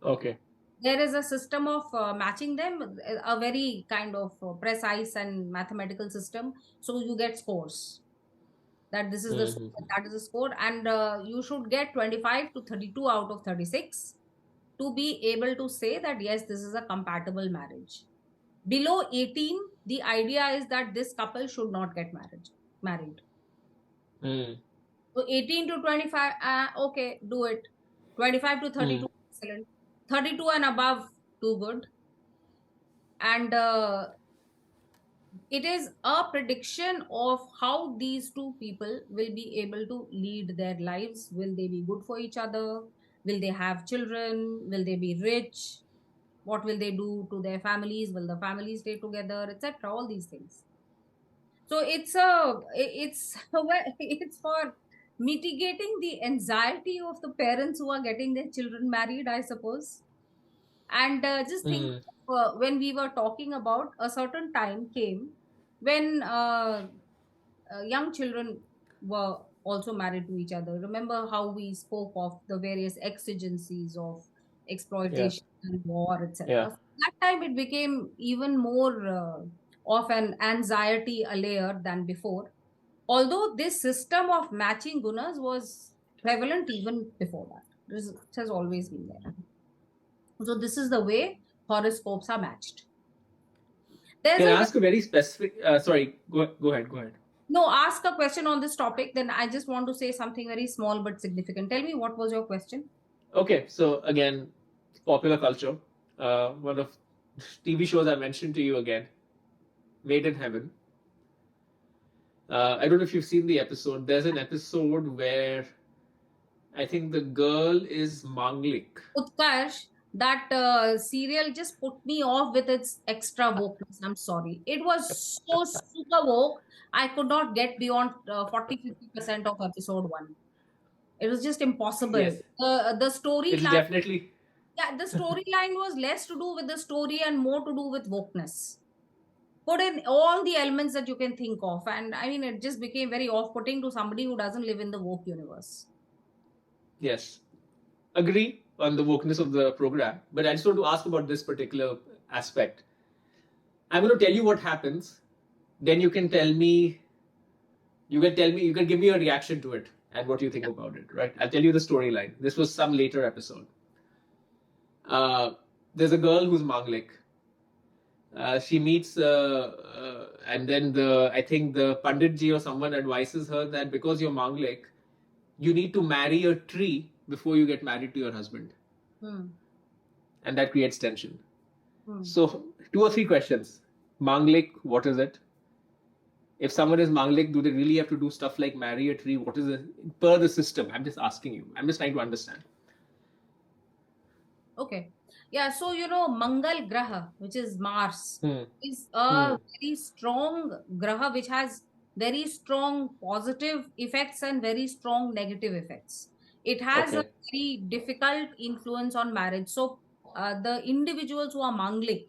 Okay. There is a system of matching them, a very kind of precise and mathematical system. So you get scores. That this is the Hmm. score, that is the score, and you should get 25 to 32 out of 36 to be able to say that yes, this is a compatible marriage. Below 18, the idea is that this couple should not get married. Hmm. So 18 to 25, okay, do it. 25 to Hmm. 32, excellent. 32 and above, too good. And It is a prediction of how these two people will be able to lead their lives. Will they be good for each other? Will they have children? Will they be rich? What will they do to their families? Will the families stay together, etc.? All these things. So it's it's for mitigating the anxiety of the parents who are getting their children married, I suppose. And just think, Hmm. when we were talking about, a certain time came when young children were also married to each other. Remember how we spoke of the various exigencies of Yeah. exploitation and war, Yeah. etc. So that time it became even more of an anxiety a layer than before. Although this system of matching gunas was prevalent even before that, it has always been there. So this is the way horoscopes are matched. There's Can I a ask a very specific? Sorry, go ahead. Go ahead. no, ask a question on this topic. Then I just want to say something very small but significant. Tell me, what was your question? Okay, so again, popular culture. One of TV shows I mentioned to you again, Made in Heaven. I don't know if you've seen the episode. There's an episode where I think the girl is Manglik. Utkarsh, that serial just put me off with its extra wokeness. I'm sorry. It was so super woke. I could not get beyond 40-50% of episode one. It was just impossible. Yes, The it'll storyline, definitely. yeah, the storyline was less to do with the story and more to do with wokeness. Put in all the elements that you can think of, and I mean, it just became very off-putting to somebody who doesn't live in the woke universe. Yes, agree on the wokeness of the program, but I just want to ask about this particular aspect. I'm going to tell you what happens, then you can give me a reaction to it and what you think about it, right? I'll tell you the storyline. This was some later episode. Uh, there's a girl who's Manglik. She meets, and then I think the Pandit ji or someone advises her that because you're Manglik, you need to marry a tree before you get married to your husband, Hmm. and that creates tension. Hmm. So, two or three questions. Manglik, what is it? If someone is Manglik, do they really have to do stuff like marry a tree? What is it per the system? I'm just asking you. I'm just trying to understand. Okay. Yeah, so Mangal Graha, which is Mars, Hmm. is Hmm. a very strong Graha which has very strong positive effects and very strong negative effects. It has a Okay. very difficult influence on marriage. So, the individuals who are Manglik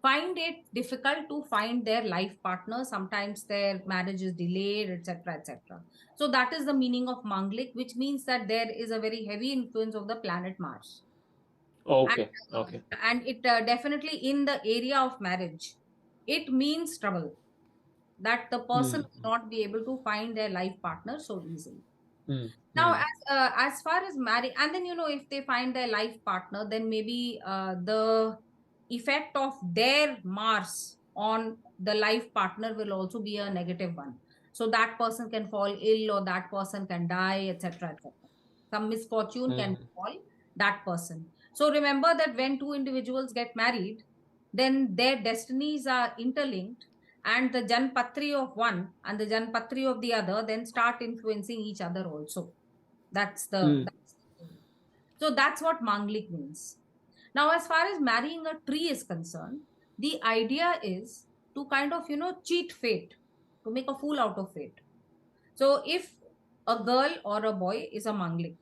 find it difficult to find their life partner. Sometimes their marriage is delayed, etc., etc. So, that is the meaning of Manglik, which means that there is a very heavy influence of the planet Mars, Okay. Okay. and it definitely in the area of marriage it means trouble, that the person Hmm. will not be able to find their life partner so easily. Hmm. Now, Hmm. as far as marriage, and then if they find their life partner, then maybe the effect of their Mars on the life partner will also be a negative one. So that person can fall ill, or that person can die, etc., etc. Some misfortune can Hmm. befall that person. So remember that when two individuals get married, then their destinies are interlinked, and the janpatri of one and the janpatri of the other then start influencing each other also. Hmm. That's the thing. So that's what Manglik means. Now, as far as marrying a tree is concerned, the idea is to kind of, cheat fate, to make a fool out of fate. So if a girl or a boy is a Manglik,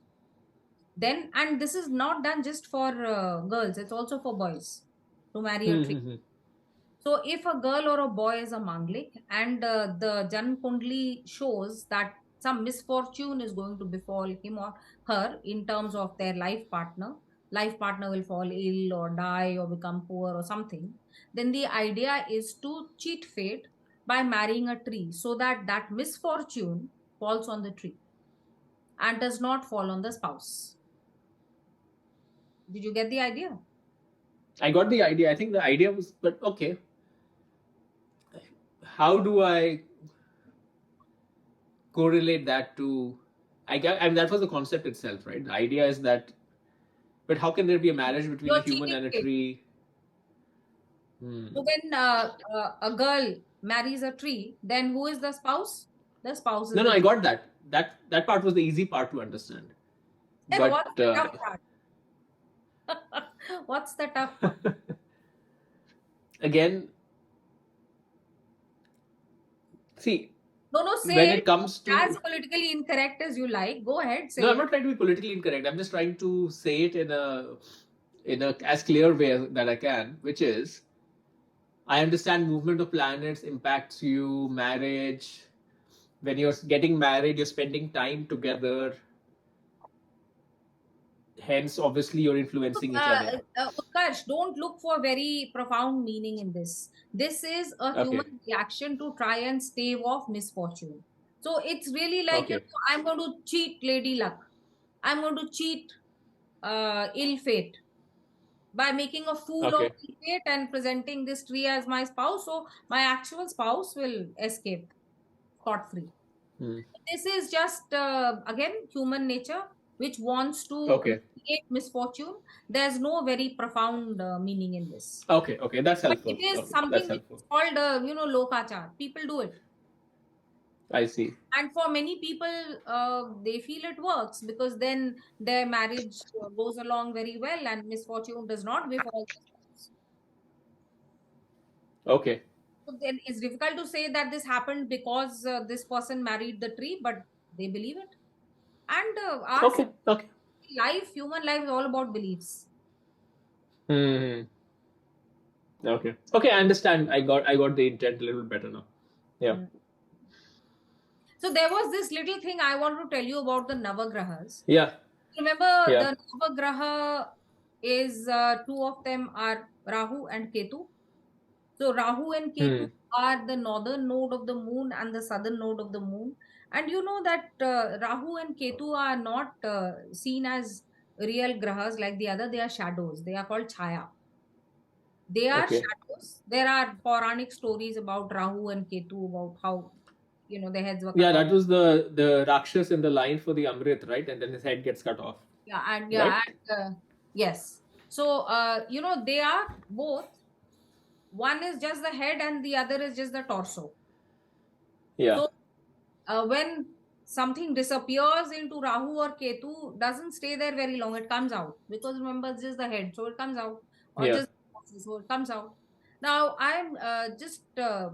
then, and this is not done just for girls, it's also for boys to marry a Hmm. tree. Hmm. Hmm. So if a girl or a boy is a Manglik, and the Jan Kundli shows that some misfortune is going to befall him or her in terms of their life partner will fall ill or die or become poor or something, then the idea is to cheat fate by marrying a tree, so that that misfortune falls on the tree and does not fall on the spouse. Did you get the idea? I got the idea. I think the idea was, but okay. How do I correlate that to? I mean, that was the concept itself, right? The idea is that, but how can there be a marriage between a You're human cheating and a fate. tree? Hmm. So when a girl marries a tree, then who is the spouse? The spouse is No, no, the I tree. got that. That part was the easy part to understand. Then But what's the tough part? What's the tough part? again, see, No, no, when say it it comes as to, politically incorrect as you like. Go ahead, no, say I'm it. not trying to be politically incorrect. I'm just trying to say it in a as clear way that I can, which is I understand movement of planets impacts you, marriage. When you're getting married, you're spending time together. Hence, obviously, you're influencing each other. Utkarsh, don't look for very profound meaning in this. This is a human Okay. reaction to try and stave off misfortune. So it's really like, Okay. I'm going to cheat Lady Luck. I'm going to cheat ill fate by making a fool of Okay. ill fate and presenting this tree as my spouse. So my actual spouse will escape scot free. Hmm. This is just, again, human nature, which wants to Okay. create misfortune. There's no very profound meaning in this. Okay. Okay. That's But helpful. it is Okay. something That's which helpful. is called, lokachar. People do it. I see. And for many people, they feel it works because then their marriage goes along very well and misfortune does not befall the spouse. Okay. So then it's difficult to say that this happened because this person married the tree, but they believe it. And our Okay. Okay. life, human life, is all about beliefs. Hmm. Okay. Okay. I understand. I got the intent a little better now. Yeah. Mm. So there was this little thing I want to tell you about the Navagrahas. Yeah. Remember, Yeah. the Navagraha is two of them are Rahu and Ketu. So Rahu and Ketu Hmm. are the northern node of the moon and the southern node of the moon. And you know that Rahu and Ketu are not seen as real grahas like the other. They are shadows. They are called chaya. They are Okay. shadows. There are Puranic stories about Rahu and Ketu, about how, their heads were Yeah, cut that off. was the Rakshas in the line for the Amrit, right? And then his head gets cut off, Yeah, right? yes. So, they are both. One is just the head and the other is just the torso. Yeah. So, when something disappears into Rahu or Ketu, doesn't stay there very long. It comes out because remember, it's just the head, so it comes out, or Yeah. just so it comes out. Now, I'm just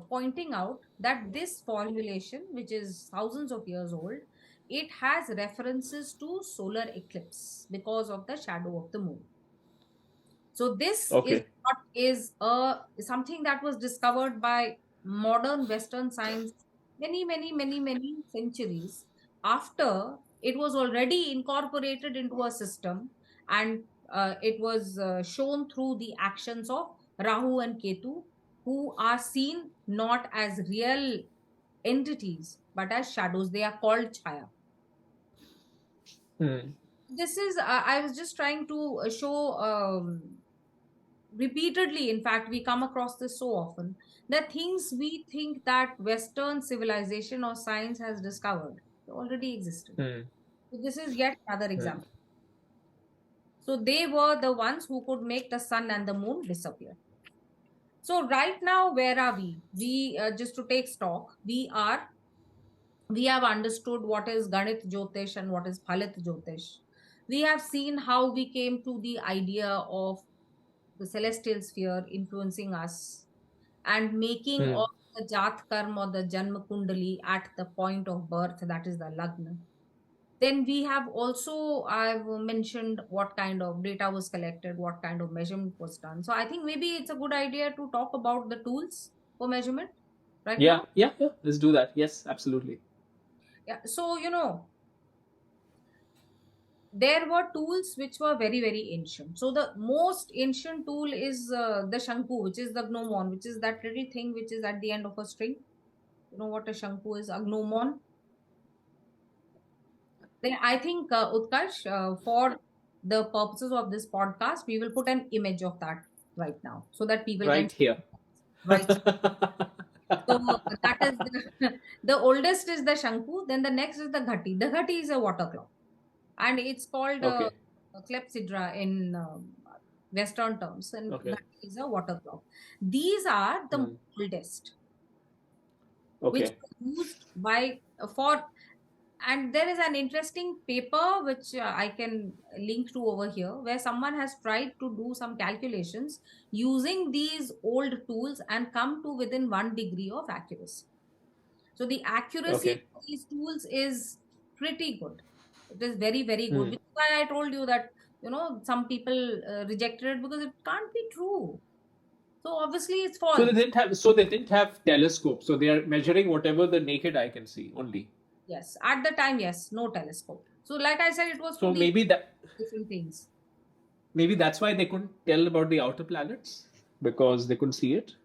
pointing out that this formulation, which is thousands of years old, it has references to solar eclipse because of the shadow of the moon. So this is Okay. what is something that was discovered by modern Western science many centuries after it was already incorporated into a system, and it was shown through the actions of Rahu and Ketu, who are seen not as real entities but as shadows. They are called chaya. Hmm. This is, I was just trying to show, repeatedly, in fact, we come across this so often, that things we think that Western civilization or science has discovered already existed. Hmm. So this is yet another Hmm. example. So they were the ones who could make the sun and the moon disappear. So right now, where are we? We, just to take stock, we have understood what is Ganit Jyotish and what is Phalit Jyotish. We have seen how we came to the idea of the celestial sphere influencing us and making Hmm. of the Jat Karma or the Janma Kundali at the point of birth, that is the Lagna. Then we have also, I've mentioned what kind of data was collected, what kind of measurement was done. So I think maybe it's a good idea to talk about the tools for measurement right Yeah. now. Yeah. Yeah. Let's do that. Yes, absolutely. Yeah. So, there were tools which were very ancient. So the most ancient tool is the Shanku, which is the gnomon, which is that little thing which is at the end of a string. You know what a Shanku is? A gnomon. Then I think, Utkarsh, for the purposes of this podcast, we will put an image of that right now so that people can Right here. right. So that is the oldest is the Shanku. Then the next is the Ghati. The Ghati is a water clock, and it's called Okay. a clepsydra in Western terms, and Okay. Ghati is a water clock. These are the Hmm. oldest. which Okay. was used by for. And there is an interesting paper which I can link to over here, where someone has tried to do some calculations using these old tools and come to within 1 degree of accuracy. So the accuracy Okay. of these tools is pretty good. It is very, very good. Hmm. Which is why I told you that, some people rejected it because it can't be true. So obviously it's So they false. didn't have. So they didn't have telescopes. So they are measuring whatever the naked eye can see only. Yes. At the time, yes, no telescope. So like I said, it was So fully maybe that. different things. Maybe that's why they couldn't tell about the outer planets because they couldn't see it.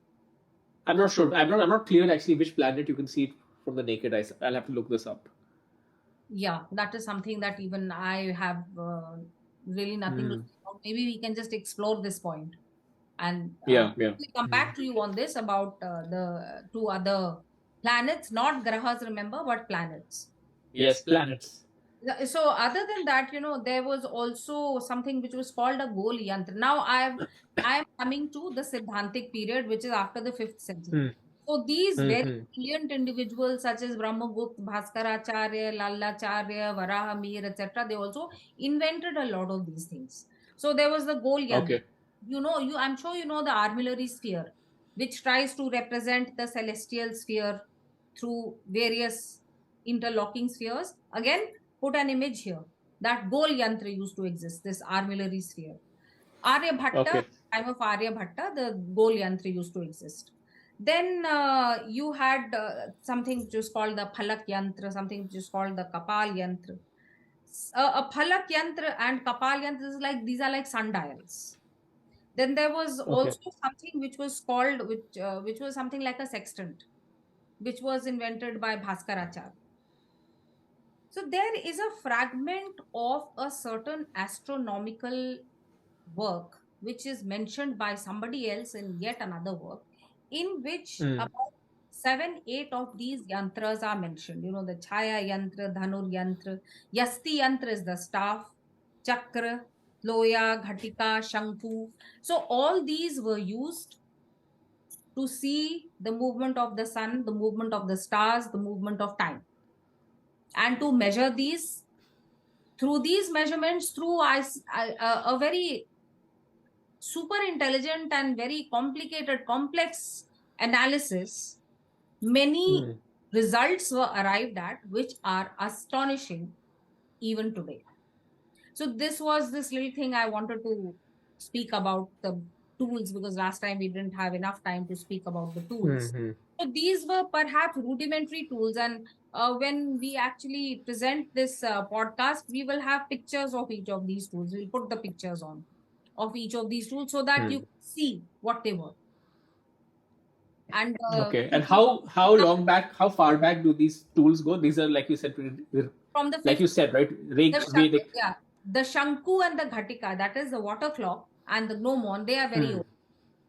I'm not sure. I'm not clear actually which planet you can see it from the naked eye. I'll have to look this up. Yeah, that is something that even I have really nothing to Hmm. say about. Maybe we can just explore this point and Yeah. Yeah. we'll come Hmm. back to you on this about the two other planets, not grahas, remember, but planets. Yes, planets. So other than that, there was also something which was called a Gol Yantra. Now I am coming to the Siddhantic period, which is after the 5th century. Hmm. So these Hmm. very Hmm. brilliant individuals such as Brahmagupt, Bhaskaracharya, Lalacharya, Varahamir, etc., they also invented a lot of these things. So there was the Gol Yantra. Okay. I'm sure you know the armillary sphere, which tries to represent the celestial sphere through various interlocking spheres. Again, put an image here. That Gol Yantra used to exist, this armillary sphere. Aryabhatta, Okay. time of Aryabhatta, the Gol Yantra used to exist. Then you had something which was called the Phalak Yantra, something which is called the Kapal Yantra. A Phalak Yantra and Kapal Yantra is like, these are like sundials. Then there was Okay. also something which was called, which was something like a sextant, which was invented by Bhaskaracharya. So there is a fragment of a certain astronomical work which is mentioned by somebody else in yet another work, in which Hmm. about 7, 8 of these yantras are mentioned. The Chaya Yantra, Dhanur Yantra, Yasti Yantra is the staff, Chakra, Loya, Ghatika, Shanku. So all these were used to see the movement of the sun, the movement of the stars, the movement of time, and to measure these. Through these measurements, through a very super intelligent and very complicated, complex analysis, many Hmm. results were arrived at which are astonishing even today. So this was this little thing I wanted to speak about the tools, because last time we didn't have enough time to speak about the Hmm. tools. Hmm. So these were perhaps rudimentary tools, and when we actually present this podcast, we will have pictures of each of these tools. We'll put the pictures on of each of these tools so that you Hmm. can see what they were. And Okay. And how far back do these tools go? These are like you said, from the like fifth, you said, right? the Vedic. yeah, the Shanku and the Ghatika, that is the water clock, and the gnomon, they are very Hmm. old.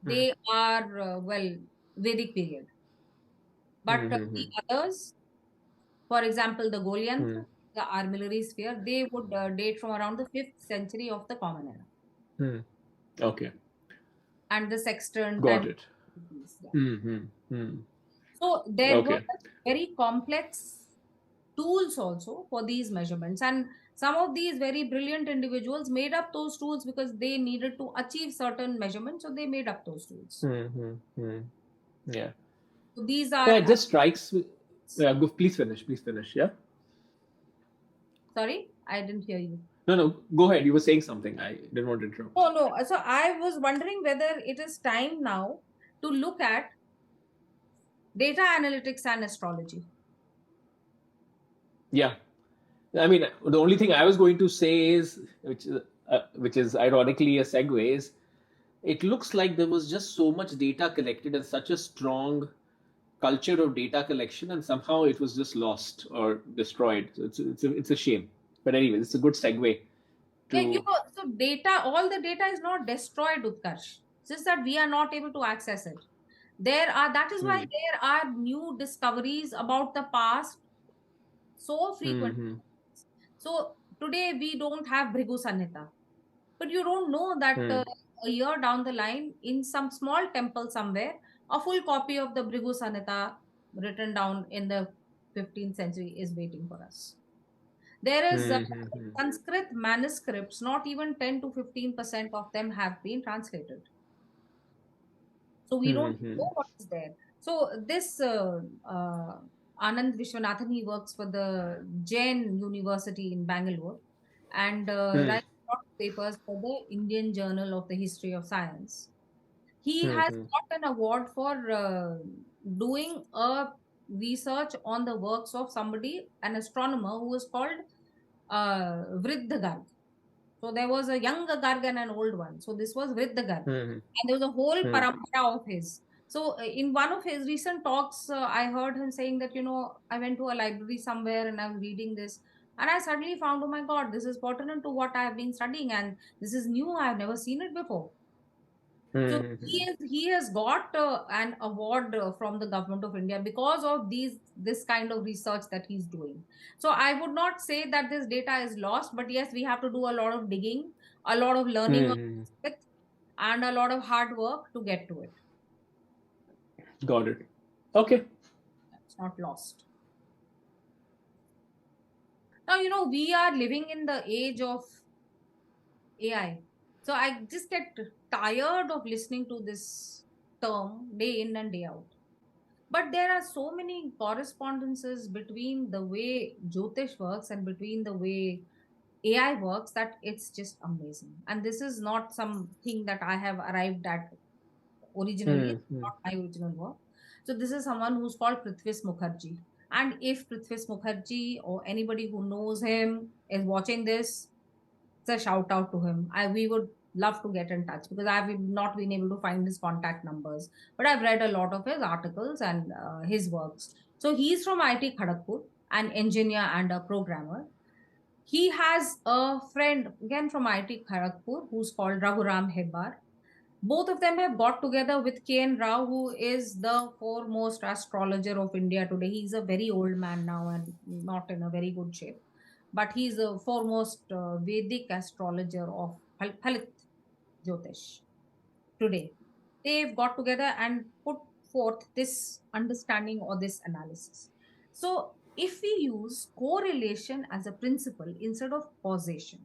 Hmm. They are, Vedic period. But Hmm. Hmm. Hmm. the others, for example, the Hmm. Golyantra, the armillary sphere, they would date from around the 5th century of the Common Era. Hmm. Okay. And the sextant Got and it. these, yeah. Hmm. Hmm. Hmm. So there were Okay. very complex tools also for these measurements. And some of these very brilliant individuals made up those tools because they needed to achieve certain measurements. So they made up those tools. Hmm. Hmm. Hmm. Yeah. So these Yeah, are, it just strikes. Yeah, go, please finish. Please finish. Yeah. sorry, I didn't hear you. No, no. Go ahead. You were saying something. I didn't want to interrupt. Oh, no. So I was wondering whether it is time now to look at data analytics and astrology. Yeah. I mean, the only thing I was going to say is, which is ironically a segue, is it looks like there was just so much data collected and such a strong culture of data collection, and somehow it was just lost or destroyed. So it's a shame. But anyway, it's a good segue Yeah, to. so data, all the data is not destroyed, Utkarsh. It's just that we are not able to access it. That is why Hmm. there are new discoveries about the past so Hmm. frequent. Hmm. So today we don't have Bhrigu Sanhita, but you don't know that Hmm. a year down the line, in some small temple somewhere, a full copy of the Bhrigu Sanhita written down in the 15th century is waiting for us. There is Mm-hmm. Sanskrit manuscripts, not even 10 to 15% of them have been translated. So we don't Mm-hmm. know what is there. So this Anand Vishwanathan, he works for the Jain University in Bangalore and writes a lot of papers for the Indian Journal of the History of Science. He has Mm-hmm. got an award for doing a research on the works of somebody, an astronomer who is called Vriddha Garg. So there was a young Garg and an old one. So this was Vriddha Garg. Mm-hmm. And there was a whole Mm-hmm. parampara of his. So in one of his recent talks, I heard him saying that, I went to a library somewhere and I was reading this. And I suddenly found, oh my God, this is pertinent to what I have been studying. And this is new. I have never seen it before. So Mm-hmm. he has got an award from the government of India because of this kind of research that he's doing. So I would not say that this data is lost, but yes, we have to do a lot of digging, a lot of learning of Mm-hmm. it, and a lot of hard work to get to it. Got it. Okay. It's not lost. Now, we are living in the age of AI. So I just get tired of listening to this term day in and day out. But there are so many correspondences between the way Jyotish works and between the way AI works that it's just amazing. And this is not something that I have arrived at originally. It's Mm-hmm. not my original work. So this is someone who's called Prithvis Mukherjee. And if Prithvis Mukherjee or anybody who knows him is watching this, it's a shout out to him. We would love to get in touch because I've not been able to find his contact numbers, but I've read a lot of his articles and his works. So he's from IT Kharagpur, an engineer and a programmer. He has a friend again from IT Kharagpur who's called Raghuram Hebbar. Both of them have got together with K.N. Rao, who is the foremost astrologer of India today. He's a very old man now and not in a very good shape, but he's the foremost Vedic astrologer of Halit Jyotish today. They've got together and put forth this understanding or this analysis. So, if we use correlation as a principle instead of causation,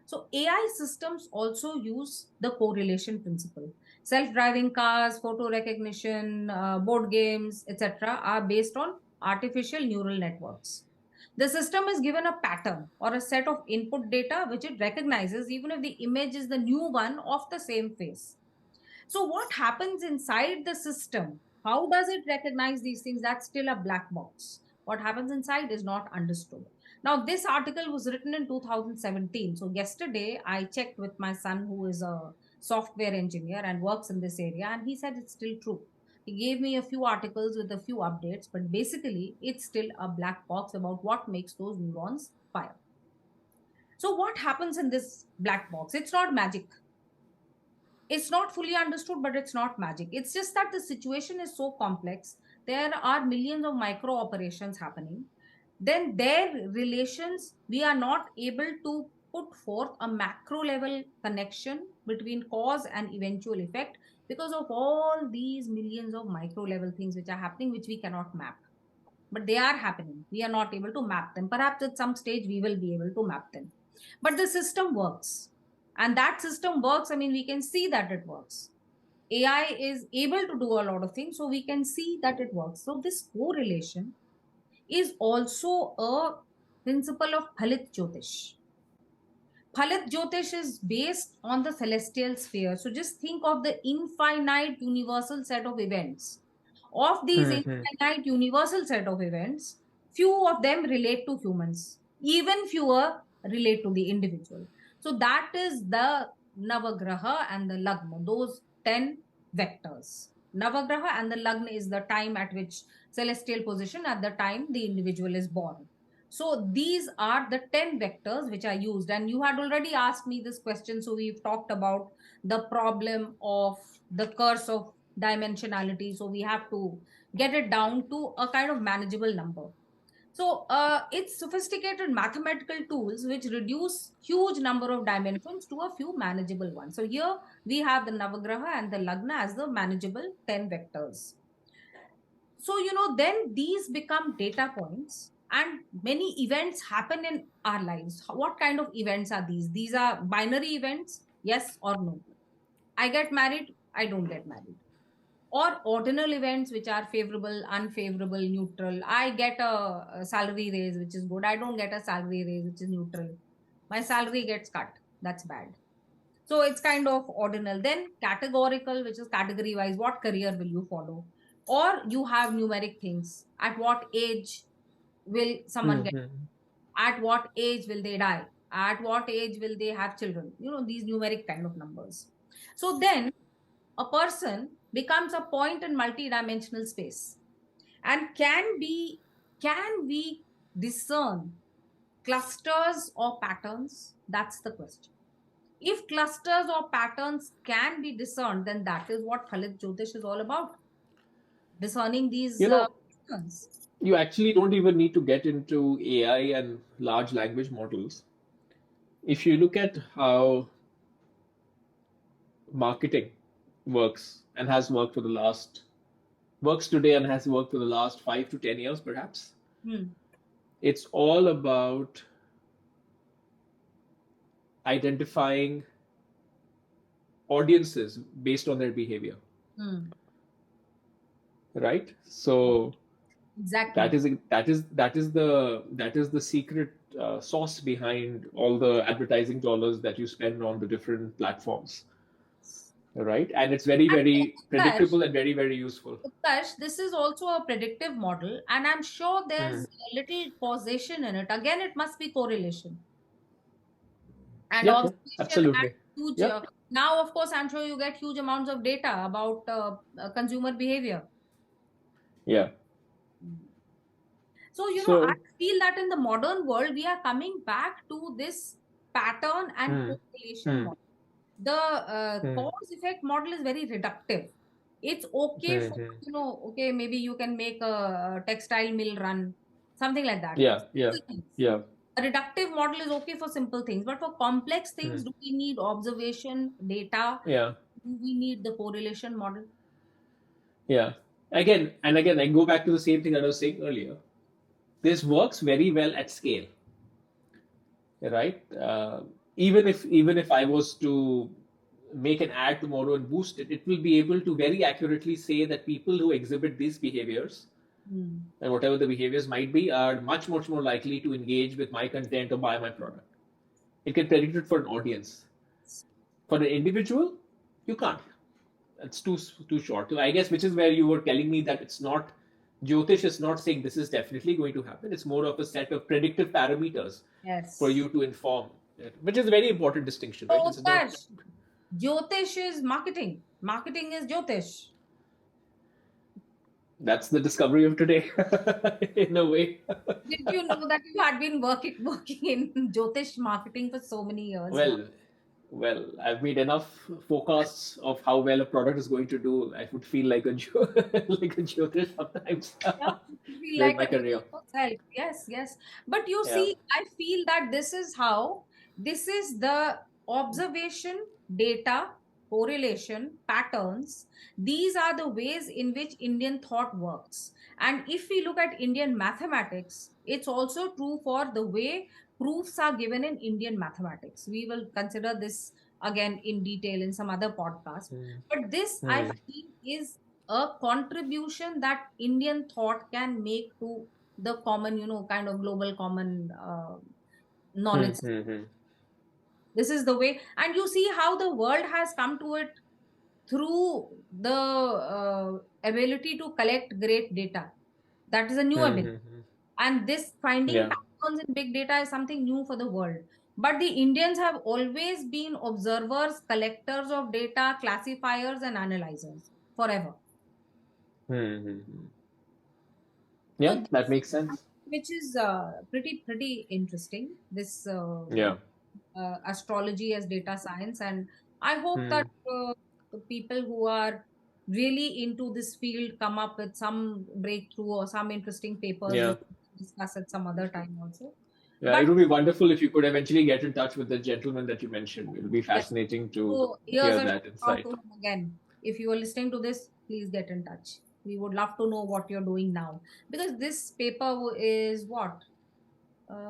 so AI systems also use the correlation principle. Self driving cars, photo recognition, board games, etc., are based on artificial neural networks. The system is given a pattern or a set of input data which it recognizes even if the image is the new one of the same face. So, what happens inside the system? How does it recognize these things? That's still a black box. What happens inside is not understood. Now, this article was written in 2017. So, yesterday I checked with my son, who is a software engineer and works in this area, and he said it's still true. He gave me a few articles with a few updates, but basically, it's still a black box about what makes those neurons fire. So, what happens in this black box? It's not magic. It's not fully understood, but it's not magic. It's just that the situation is so complex. There are millions of micro operations happening. Then their relations, we are not able to put forth a macro level connection between cause and eventual effect because of all these millions of micro level things which are happening, which we cannot map. But they are happening. We are not able to map them. Perhaps at some stage we will be able to map them. But the system works. And that system works. I mean, we can see that it works. AI is able to do a lot of things, so we can see that it works. So, this correlation is also a principle of Phalit Jyotish. Phalit Jyotish is based on the celestial sphere. So, just think of the infinite universal set of events. Of these Mm-hmm. infinite universal set of events, few of them relate to humans, even fewer relate to the individual. So that is the Navagraha and the Lagna, those 10 vectors. Navagraha and the Lagna is the time at which celestial position at the time the individual is born. So these are the 10 vectors which are used. And you had already asked me this question. So we've talked about the problem of the curse of dimensionality. So we have to get it down to a kind of manageable number. So it's sophisticated mathematical tools which reduce huge number of dimensions to a few manageable ones. So here we have the Navagraha and the Lagna as the manageable 10 vectors. So, then these become data points, and many events happen in our lives. What kind of events are these? These are binary events, yes or no. I get married, I don't get married. Or ordinal events, which are favorable, unfavorable, neutral. I get a salary raise, which is good. I don't get a salary raise, which is neutral. My salary gets cut. That's bad. So it's kind of ordinal. Then categorical, which is category wise, what career will you follow? Or you have numeric things. At what age will someone get? Mm-hmm. At what age will they die? At what age will they have children? These numeric kind of numbers. So then a person becomes a point in multidimensional space. And can we discern clusters or patterns? That's the question. If clusters or patterns can be discerned, then that is what Khalid Jyotish is all about, discerning these You know, patterns. you actually don't even need to get into AI and large language models. If you look at how marketing works and has worked for the last works today and has worked for the last 5 to 10 years, perhaps. Hmm. It's all about identifying audiences based on their behavior, Hmm. right? So that Exactly. is the secret sauce behind all the advertising dollars that you spend on the different platforms, right? And it's very, And very Utkarsh, predictable and very, very useful. Utkarsh, this is also a predictive model, and I'm sure Hmm. there's a little causation in it. Again, it must be correlation and Yep, yep, observation and absolutely. huge. Yep, Now, of course, I'm sure you get huge amounts of data about consumer behavior. yeah. So, I So, feel that in the modern world, we are coming back to this pattern and hmm, correlation hmm, model. The hmm, cause effect model is very reductive. It's okay hmm, for, hmm. okay, maybe you can make a textile mill run, something like that. Yeah, yeah, Simple things. yeah. A reductive model is okay for simple things, but for complex Hmm. things, do we need observation, data? Yeah, Do we need the correlation model? yeah. Again and again, I go back to the same thing that I was saying earlier. This works very well at scale, right? Even if I was to make an ad tomorrow and boost it, it will be able to very accurately say that people who exhibit these behaviors Hmm. and whatever the behaviors might be are much much more likely to engage with my content or buy my product. It can predict it for an audience. For an individual, you can't. It's too short. So I guess which is where you were telling me that it's not Jyotish is not saying this is definitely going to happen. It's more of a set of predictive parameters for Yes. you to inform, which is a very important distinction, right? So, It's not. Utkarsh, Jyotish is marketing. Marketing is Jyotish. That's the discovery of today, in a way. Did you know that you had been working in Jyotish marketing for so many years now? Well, well, I've made enough forecasts of how well a product is going to do. I would feel like a like a Jyotish sometimes Yeah, you feel during like my a career. Jyotish yourself. Yes, yes. But you Yeah. see, I feel that this is the observation, data, correlation, patterns. These are the ways in which Indian thought works. And if we look at Indian mathematics, it's also true for the way proofs are given in Indian mathematics. We will consider this again in detail in some other podcast. Hmm. But this, I Hmm. feel, is a contribution that Indian thought can make to the common, kind of global common Hmm. knowledge. Hmm. Hmm. This is the way, and you see how the world has come to it through the ability to collect great data. That is a new Hmm. ability. Hmm. Hmm. And this finding Yeah. patterns in big data is something new for the world. But the Indians have always been observers, collectors of data, classifiers, and analyzers forever. Hmm. Hmm. Hmm. So Yeah, that this, makes sense. which is pretty interesting. This Yeah. astrology as data science, and I hope that Hmm. the people who are really into this field come up with some breakthrough or some interesting papers Yeah. which we can discuss at some other time also. Yeah. But It would be wonderful if you could eventually get in touch with the gentleman that you mentioned. It would be yes, fascinating to so here's hear a that shout out insight. to him again. If you are listening to this, please get in touch. We would love to know what you're doing now, because this paper is what,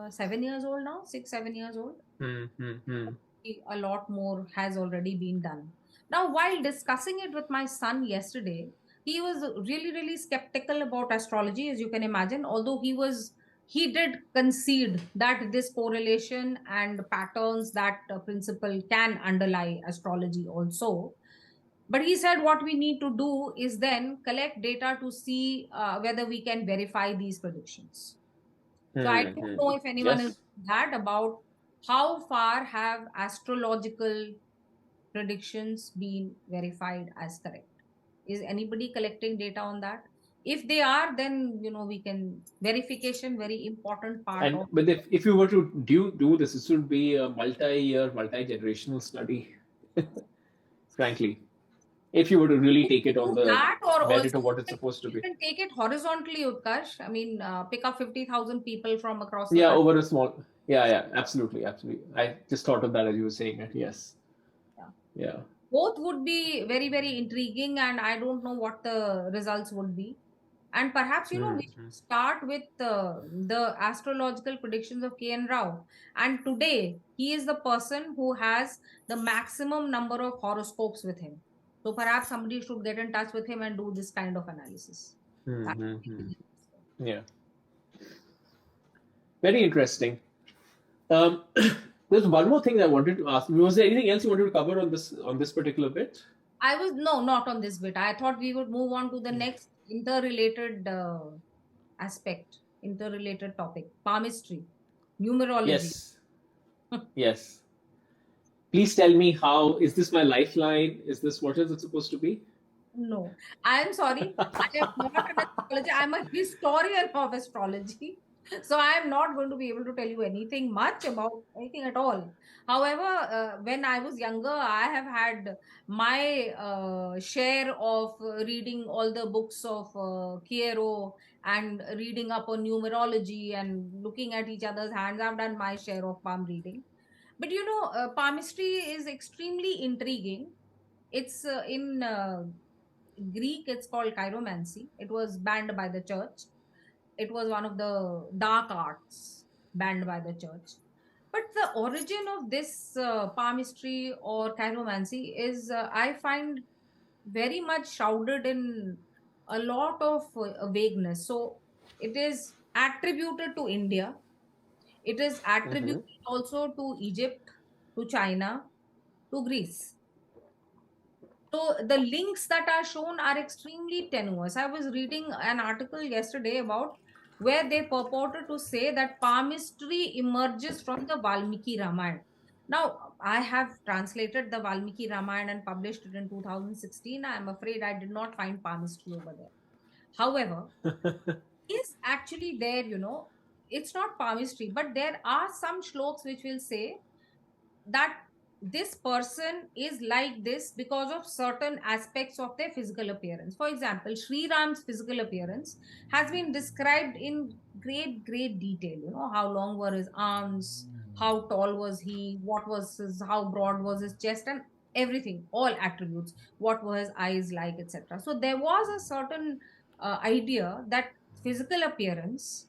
7 years old now, 6 7 years old. Hmm. Hmm. Hmm. A lot more has already been done. Now, while discussing it with my son yesterday, he was really, really skeptical about astrology, as you can imagine, although he did concede that this correlation and patterns, that principle can underlie astrology also. But he said what we need to do is then collect data to see whether we can verify these predictions. So I Hmm. don't Hmm. know if anyone is Yes. that about how far have astrological predictions been verified as correct. Is anybody collecting data on that? If they are, then we can verification, very important part And of. but if you were to do this, this would be a multi-year, multi-generational study. Frankly, if you were to really take it on Do the that, or merit also of what it's supposed to you be. can take it horizontally, Utkarsh. I mean, pick up 50,000 people from across the Yeah, country. over a small. Yeah, yeah, absolutely, absolutely. I just thought of that as you were saying it. Yes. Yeah. Yeah. Both would be very, very intriguing, and I don't know what the results would be. And perhaps, we Hmm. should start with the astrological predictions of K. N. Rao. And today, he is the person who has the maximum number of horoscopes with him. So perhaps somebody should get in touch with him and do this kind of analysis. That would be Hmm. really useful. Yeah. Very interesting. Um, there's one more thing I wanted to ask. Was there anything else you wanted to cover on this particular bit? I was, no, not on this bit. I thought we would move on to the next interrelated aspect, interrelated topic, palmistry, numerology. Yes. Yes. Please tell me how. Is this my lifeline? Is this what is it supposed to be? No, I am sorry. I am not an astrologer. I'm a historian of astrology. So I am not going to be able to tell you anything much about anything at all. However, when I was younger, I have had my share of reading all the books of Kiero and reading up on numerology and looking at each other's hands. I've done my share of palm reading. But palmistry is extremely intriguing. It's in Greek, it's called chiromancy. It was banned by the church. It was one of the dark arts banned by the church. But the origin of this palmistry or chiromancy is, I find, very much shrouded in a lot of vagueness. So it is attributed to India. It is Mm-hmm. attributed also to Egypt, to China, to Greece. So the links that are shown are extremely tenuous. I was reading an article yesterday about where they purported to say that palmistry emerges from the Valmiki Ramayana. Now, I have translated the Valmiki Ramayana and published it in 2016. I am afraid I did not find palmistry over there. However, is actually there, it's not palmistry, but there are some shloks which will say that this person is like this because of certain aspects of their physical appearance. For example, Sri Ram's physical appearance has been described in great, great detail. How long were his arms, how tall was he, how broad was his chest, and everything, all attributes, what were his eyes like, etc. So there was a certain idea that physical appearance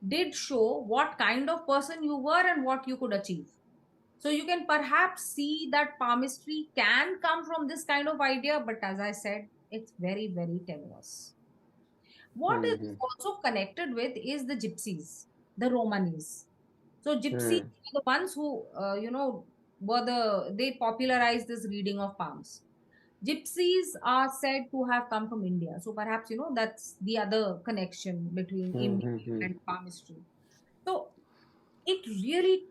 did show what kind of person you were and what you could achieve. So you can perhaps see that palmistry can come from this kind of idea, but as I said, it's very, very tenuous. What is Mm-hmm. also connected with is the gypsies, the Romanis. So gypsies Mm. are the ones who, they popularized this reading of palms. Gypsies are said to have come from India. So perhaps, that's the other connection between India Mm-hmm. and palmistry. So it really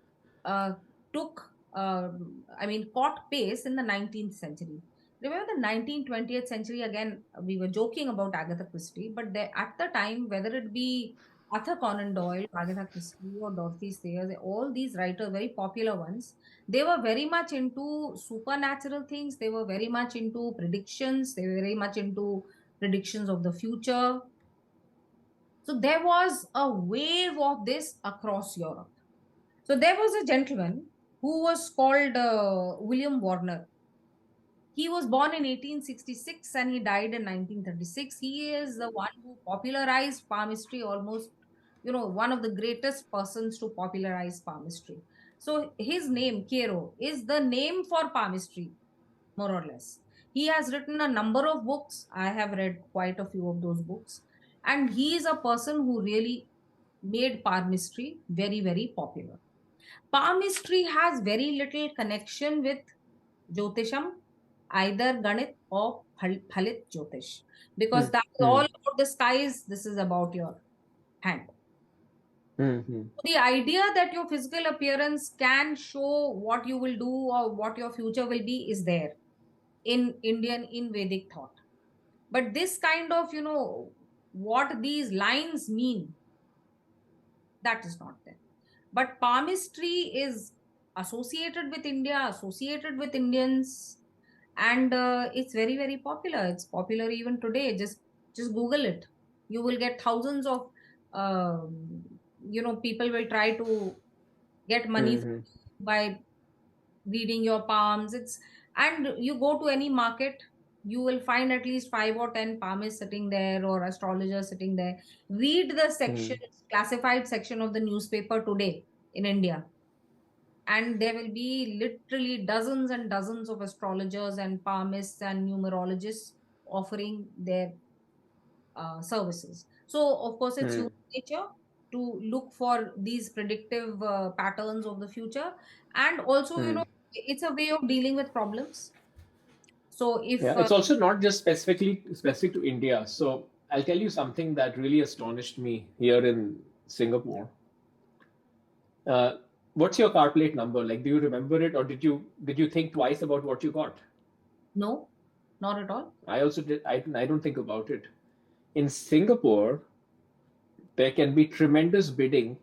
uh, took, caught pace in the 19th century. Remember the 19th, 20th century, again, we were joking about Agatha Christie, but at the time, whether it be Arthur Conan Doyle, Agatha Christie, or Dorothy Sayers, all these writers, very popular ones, they were very much into supernatural things. They were very much into predictions. They were very much into predictions of the future. So there was a wave of this across Europe. So there was a gentleman who was called William Warner. He was born in 1866 and he died in 1936. He is the one who popularized palmistry, almost, one of the greatest persons to popularize palmistry. So his name, Kero, is the name for palmistry, more or less. He has written a number of books. I have read quite a few of those books. And he is a person who really made palmistry very, very popular. Palmistry has very little connection with Jyotisham, either Ganit or Phalit Jyotish, because Hmm. that is all Hmm. about the skies. This is about your hand. Hmm. Hmm. The idea that your physical appearance can show what you will do or what your future will be is there in Vedic thought. But this kind of, what these lines mean, that is not there. But palmistry is associated with India, associated with Indians, and it's very, very popular. It's popular even today. Just Google it. You will get thousands of, people will try to get money Hmm. Hmm. by reading your palms. And you go to any market, you will find at least 5 or 10 palmists sitting there or astrologers sitting there. Read the section, Hmm. classified section of the newspaper today in India, and there will be literally dozens and dozens of astrologers and palmists and numerologists offering their services. So of course it's Hmm. human nature to look for these predictive patterns of the future, and also, Hmm. it's a way of dealing with problems. So if Yeah, it's also not just specific to India. So I'll tell you something that really astonished me here in Singapore. Uh, what's your car plate number? Like, do you remember it, or did you think twice about what you got? No, not at all. I also did. I don't think about it. In Singapore, there can be tremendous bidding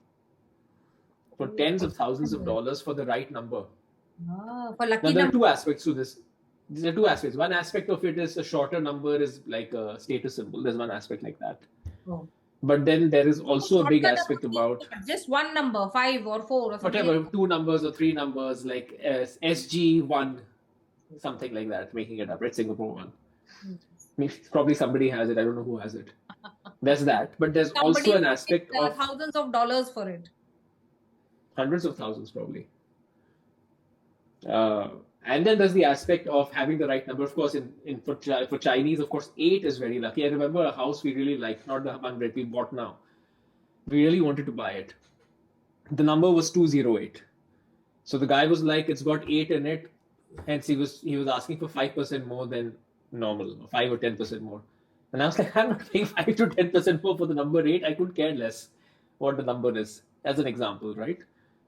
for Oh, tens of thousands of dollars for the right number. for Now lucky there are number. two aspects to this. There are two aspects. One aspect of it is a shorter number is like a status symbol. There's one aspect like that. Oh. But then there is So also a big shorter aspect number means about what? Just one number, 5 or 4 or something like whatever, two numbers or three numbers, like SG1, something like that, making it up, right? Singapore one. that. Probably somebody has it. I don't know who has it. There's that. But there's also Somebody an paid aspect of thousands of dollars for it. hundreds of thousands, probably. Uh, and then there's the aspect of having the right number. Of course, for Chinese, of course, 8 is very lucky. I remember a house we really liked, not the one that we bought now. We really wanted to buy it. The number was 208. So the guy was like, it's got 8 in it. Hence, he was asking for 5% more than normal, 5 or 10% more. And I was like, I'm not paying 5 to 10% more for the number 8. I could care less what the number is, as an example, right?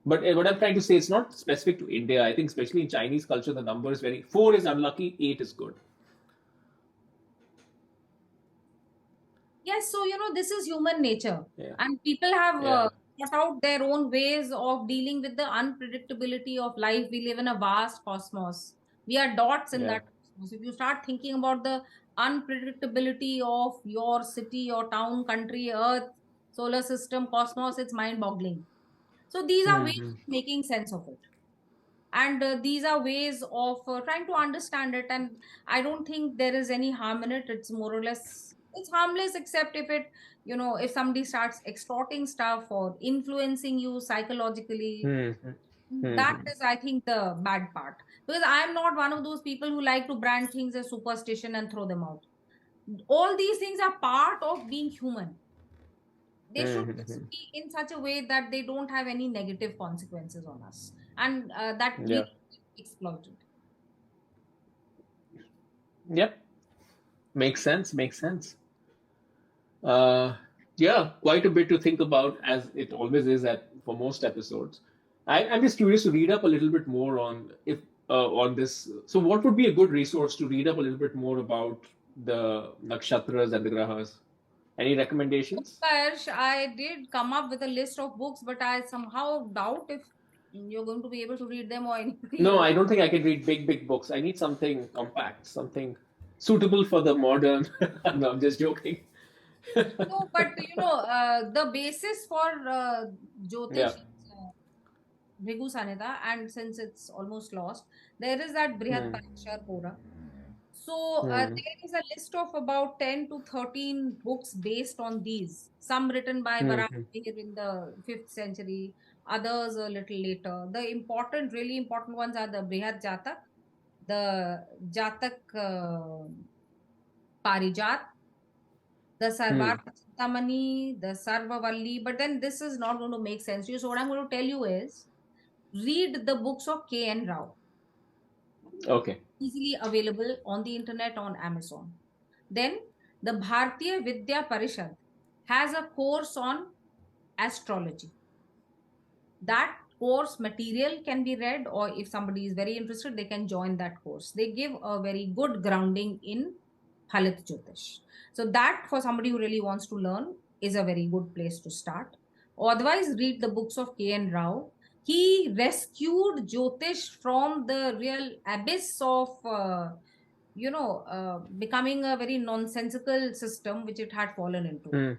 But what I'm trying to say, it's not specific to India. I think, especially in Chinese culture, the number is 4 is unlucky, 8 is good. Yes, so this is human nature, Yeah. and people have Yeah. thought out their own ways of dealing with the unpredictability of life. We live in a vast cosmos. We are dots in Yeah. that cosmos. If you start thinking about the unpredictability of your city or town, country, earth, solar system, cosmos, it's mind-boggling. So these are ways Mm-hmm. of making sense of it. And these are ways of trying to understand it, and I don't think there is any harm in it. It's more or less, it's harmless, except if it, if somebody starts extorting stuff or influencing you psychologically. Mm-hmm. That Mm-hmm. is, I think, the bad part, because I'm not one of those people who like to brand things as superstition and throw them out. All these things are part of being human. They should just Mm-hmm. be in such a way that they don't have any negative consequences on us, and that we Yeah. exploited. Yep. Makes sense. Makes sense. Uh, yeah, quite a bit to think about, as it always is at for most episodes. I'm just curious to read up a little bit more on this. So, what would be a good resource to read up a little bit more about the nakshatras and the grahas? Any recommendations? Utkarsh, I did come up with a list of books, but I somehow doubt if you're going to be able to read them or anybody No, else. I don't think I can read big books. I need something compact, something suitable for the modern. No, I'm just joking. No, but the basis for Yeah. Jyotish is Bhrigu Sanhita, and since it's almost lost, there is that Brihat Hmm. Parakshar Pura. So there is a list of about 10 to 13 books based on these. Some written by Hmm. Varanasi in the 5th century, others a little later. The important, really important ones are the Brihad Jatak, the Jatak Parijat, the Hmm. Sarvar Chintamani, the Sarvavalli. But then this is not going to make sense to you. So what I'm going to tell you is read the books of K.N. Rao, Okay. easily available on the internet on Amazon. Then the Bharatiya Vidya Parishad has a course on astrology. That course material can be read, or if somebody is very interested, they can join that course. They give a very good grounding in Halit Jyotish. So that for somebody who really wants to learn is a very good place to start. Otherwise, read the books of K.N. Rao. He rescued Jyotish from the real abyss of becoming a very nonsensical system which it had fallen into. Hmm.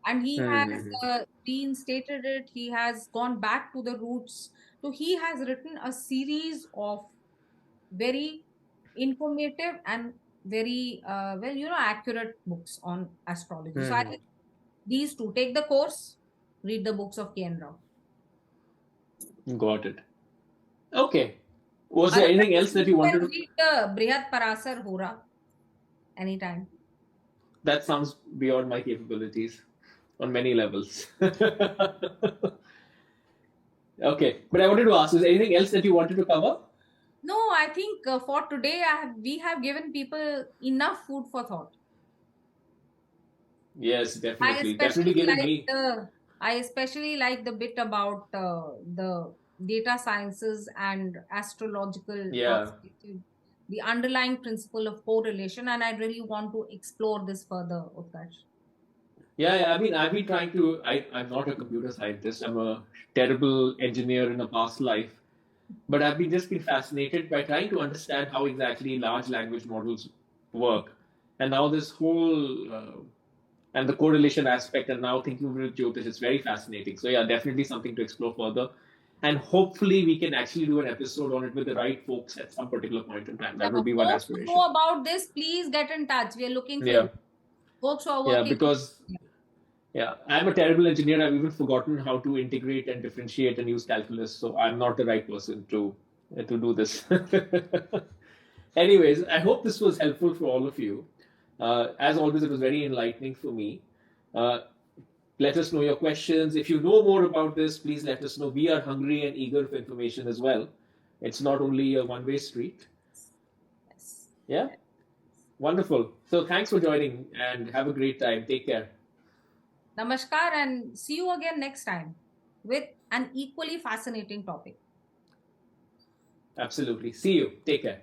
And he has Hmm. reinstated it. He has gone back to the roots. So he has written a series of very informative and very accurate books on astrology. So I Hmm. think these two, take the course, read the books of K.N. Rao. Got it. Okay. Was there anything Otherwise, else that you you wanted can to? read the Brihat Parasar Hora anytime. That sounds beyond my capabilities on many levels. Okay, but I wanted to ask: is there anything else that you wanted to cover? No, I think for today, we have given people enough food for thought. Yes, I definitely, definitely especially given like me. the I especially like the bit about the data sciences and astrological Yeah, perspective, the underlying principle of correlation, and I really want to explore this further, Utkarsh. yeah, yeah. I mean, I've been trying to. I'm not a computer scientist. I'm a terrible engineer in a past life. But I've been just been fascinated by trying to understand how exactly large language models work, and now this whole and the correlation aspect, and now thinking with Jyotish is very fascinating. So yeah, definitely something to explore further, and hopefully we can actually do an episode on it with the right folks at some particular point in time. That Yeah, would be one folks who aspiration. know about this, please get in touch. We are looking for you. Yeah, Folks who are yeah, working. because yeah, I'm a terrible engineer. I've even forgotten how to integrate and differentiate and use calculus. So I'm not the right person to do this. Anyways, I hope this was helpful for all of you. As always, it was very enlightening for me. Uh, let us know your questions. If you know more about this, please let us know. We are hungry and eager for information as well. It's not only a one-way street. Yes. Yeah, wonderful. So thanks for joining and have a great time. Take care. Namaskar, and see you again next time with an equally fascinating topic. Absolutely. See you. Take care.